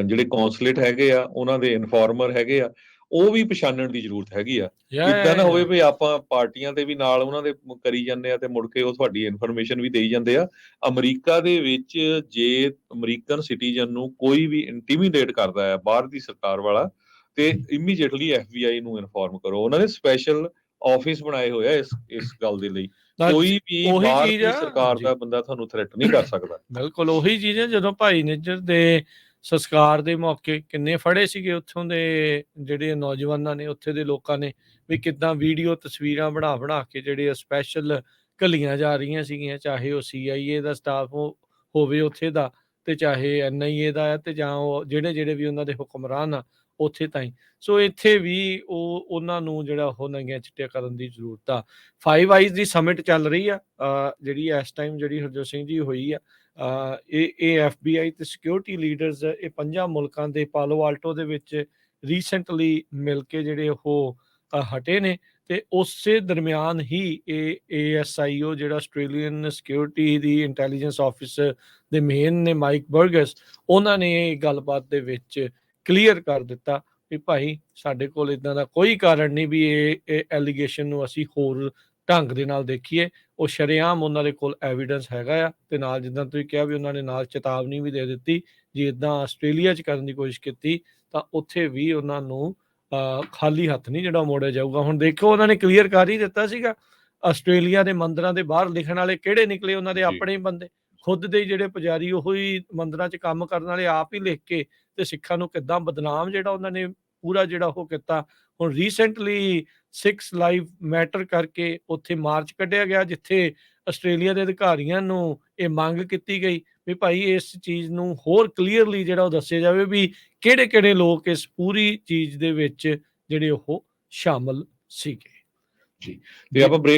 ਜਿਹੜੇ ਕੌਂਸਲੇਟ ਹੈਗੇ ਆ ਉਹਨਾਂ ਦੇ ਇਨਫਾਰਮਰ ਹੈਗੇ ਆ ਉਹ ਵੀ ਪਛਾਣਨ ਦੀ ਜ਼ਰੂਰਤ ਹੈਗੀ ਆ। ਇਦਾਂ ਨਾ ਹੋਵੇ ਵੀ ਆਪਾਂ ਪਾਰਟੀਆਂ ਦੇ ਵੀ ਨਾਲ ਉਹਨਾਂ ਦੇ ਕਰੀ ਜਾਂਦੇ ਆ ਤੇ ਮੁੜ ਕੇ ਉਹ ਤੁਹਾਡੀ ਇਨਫੋਰਮੇਸ਼ਨ ਵੀ ਦੇਈ ਜਾਂਦੇ ਆ। ਅਮਰੀਕਾ ਦੇ ਵਿੱਚ ਜੇ ਅਮਰੀਕਨ ਸਿਟੀਜ਼ਨ ਨੂੰ ਕੋਈ ਵੀ ਇੰਟੀਮੀਡੇਟ ਕਰਦਾ ਹੈ ਬਾਹਰ ਦੀ ਸਰਕਾਰ ਵਾਲਾ ਤੇ ਇਮੀਡੀਏਟਲੀ FBI ਨੂੰ ਇਨਫੋਰਮ ਕਰੋ। ਉਹਨਾਂ ਨੇ ਸਪੈਸ਼ਲ ਆਫਿਸ ਬਣਾਏ ਹੋਏ ਆ ਇਸ ਗੱਲ ਦੇ ਲਈ। ਕੋਈ ਵੀ ਬਾਹਰ ਦੀ ਸਰਕਾਰ ਦਾ ਬੰਦਾ ਤੁਹਾਨੂੰ ਥ੍ਰੈਟ ਨਹੀਂ ਕਰ ਸਕਦਾ। ਬਿਲਕੁਲ ਉਹੀ ਚੀਜ਼ ਹੈ। ਜਦੋਂ ਭਾਈ ਨਿੱਜਰ ਦੇ ਸੰਸਕਾਰ ਦੇ ਮੌਕੇ ਕਿੰਨੇ ਫੜੇ ਸੀਗੇ ਉੱਥੋਂ ਦੇ ਜਿਹੜੇ ਨੌਜਵਾਨਾਂ ਨੇ, ਉੱਥੇ ਦੇ ਲੋਕਾਂ ਨੇ ਵੀ ਕਿੱਦਾਂ ਵੀਡੀਓ ਤਸਵੀਰਾਂ ਬਣਾ ਕੇ ਜਿਹੜੇ ਸਪੈਸ਼ਲ ਘੱਲੀਆਂ ਜਾ ਰਹੀਆਂ ਸੀਗੀਆਂ, ਚਾਹੇ ਉਹ CIA ਦਾ ਸਟਾਫ ਹੋਵੇ ਉੱਥੇ ਦਾ ਤੇ ਚਾਹੇ NIA ਦਾ ਤੇ ਜਾਂ ਉਹ ਜਿਹੜੇ ਵੀ ਉਹਨਾਂ ਦੇ ਹੁਕਮਰਾਨ ਆ ਉੱਥੇ ਤਾਈਂ। ਸੋ ਇੱਥੇ ਵੀ ਉਹਨਾਂ ਨੂੰ ਜਿਹੜਾ ਉਹ ਨੰਗੀਆਂ ਚਿੱਟੀਆਂ ਕਰਨ ਦੀ ਜ਼ਰੂਰਤ ਆ। 5 ਆਈਜ਼ ਦੀ ਸਮਿਟ ਚੱਲ ਰਹੀ ਆ ਜਿਹੜੀ ਇਸ ਟਾਈਮ ਜਿਹੜੀ ਹਰਜੋਤ ਸਿੰਘ ਜੀ ਹੋਈ ਆ। ਇਹ FBI ਤੇ ਸਿਕਿਉਰਿਟੀ ਲੀਡਰਸ ਇਹ 5 ਮੁਲਕਾਂ ਦੇ ਪਾਲੋ ਆਲਟੋ ਦੇ ਵਿੱਚ ਰੀਸੈਂਟਲੀ ਮਿਲ ਕੇ ਜਿਹੜੇ ਉਹ ਹਟੇ ਨੇ ਤੇ ਉਸੇ ਦਰਮਿਆਨ ਹੀ ਇਹ ASIO ਜਿਹੜਾ ਆਸਟ੍ਰੇਲੀਅਨ ਸਿਕਿਉਰਿਟੀ ਦੀ ਇੰਟੈਲੀਜੈਂਸ ਆਫਿਸਰ ਦੇ ਮੇਨ ਨੇ ਮਾਈਕ ਬਰਗਸ, ਉਹਨਾਂ ਨੇ ਇਹ ਗੱਲਬਾਤ ਦੇ ਵਿੱਚ ਕਲੀਅਰ ਕਰ ਦਿੱਤਾ ਵੀ ਭਾਈ ਸਾਡੇ ਕੋਲ ਇਦਾਂ ਦਾ ਕੋਈ ਕਾਰਨ ਨਹੀਂ ਵੀ ਇਹ ਐਲੀਗੇਸ਼ਨ ਨੂੰ ਅਸੀਂ ਹੋਰ ਢੰਗ ਦੇ ਨਾਲ ਦੇਖੀਏ। ਉਹ ਸ਼ਰੇਆਮ ਉਹਨਾਂ ਦੇ ਕੋਲ ਐਵੀਡੈਂਸ ਹੈਗਾ ਆ ਤੇ ਨਾਲ ਜਿੱਦਾਂ ਤੁਸੀਂ ਕਿਹਾ ਵੀ ਉਹਨਾਂ ਨੇ ਨਾਲ ਚੇਤਾਵਨੀ ਵੀ ਦੇ ਦਿੱਤੀ ਜੇ ਇਦਾਂ ਆਸਟ੍ਰੇਲੀਆ 'ਚ ਕਰਨ ਦੀ ਕੋਸ਼ਿਸ਼ ਕੀਤੀ ਤਾਂ ਉੱਥੇ ਵੀ ਉਹਨਾਂ ਨੂੰ ਖਾਲੀ ਹੱਥ ਨਹੀਂ ਜਿਹੜਾ ਮੋੜਿਆ ਜਾਊਗਾ। ਹੁਣ ਦੇਖੋ ਉਹਨਾਂ ਨੇ ਕਲੀਅਰ ਕਰ ਹੀ ਦਿੱਤਾ ਸੀਗਾ ਆਸਟ੍ਰੇਲੀਆ ਦੇ ਮੰਦਿਰਾਂ ਦੇ ਬਾਹਰ ਲਿਖਣ ਵਾਲੇ ਕਿਹੜੇ ਨਿਕਲੇ, ਉਹਨਾਂ ਦੇ ਆਪਣੇ ਹੀ ਬੰਦੇ ਖੁਦ ਦੇ ਜਿਹੜੇ ਪੁਜਾਰੀ ਉਹ ਹੀ ਮੰਦਿਰਾਂ 'ਚ ਕੰਮ ਕਰਨ ਵਾਲੇ ਆਪ ਹੀ ਲਿਖ ਕੇ ਤੇ ਸਿੱਖਾਂ ਨੂੰ ਕਿੱਦਾਂ ਬਦਨਾਮ ਜਿਹੜਾ ਉਹਨਾਂ ਨੇ ਪੂਰਾ ਜਿਹੜਾ ਉਹ ਕੀਤਾ। ਹੁਣ ਰੀਸੈਂਟਲੀ 6 ਲਾਈਵ ਮੈਟਰ ਕਰਕੇ ਉੱਥੇ ਮਾਰਚ ਕੱਢਿਆ ਗਿਆ ਜਿੱਥੇ ਆਸਟ੍ਰੇਲੀਆ ਦੇ ਅਧਿਕਾਰੀਆਂ ਨੂੰ ਇਹ ਮੰਗ ਕੀਤੀ ਗਈ ਵੀ ਭਾਈ ਇਸ ਚੀਜ਼ ਨੂੰ ਹੋਰ ਕਲੀਅਰਲੀ ਜਿਹੜਾ ਉਹ ਦੱਸਿਆ ਜਾਵੇ ਵੀ ਕਿਹੜੇ ਲੋਕ ਇਸ ਪੂਰੀ ਚੀਜ਼ ਦੇ ਵਿੱਚ ਜਿਹੜੇ ਉਹ ਸ਼ਾਮਲ ਸੀਗੇ। ਜੀ ਤੇ ਆਪਾਂ ਬ੍ਰੇਕ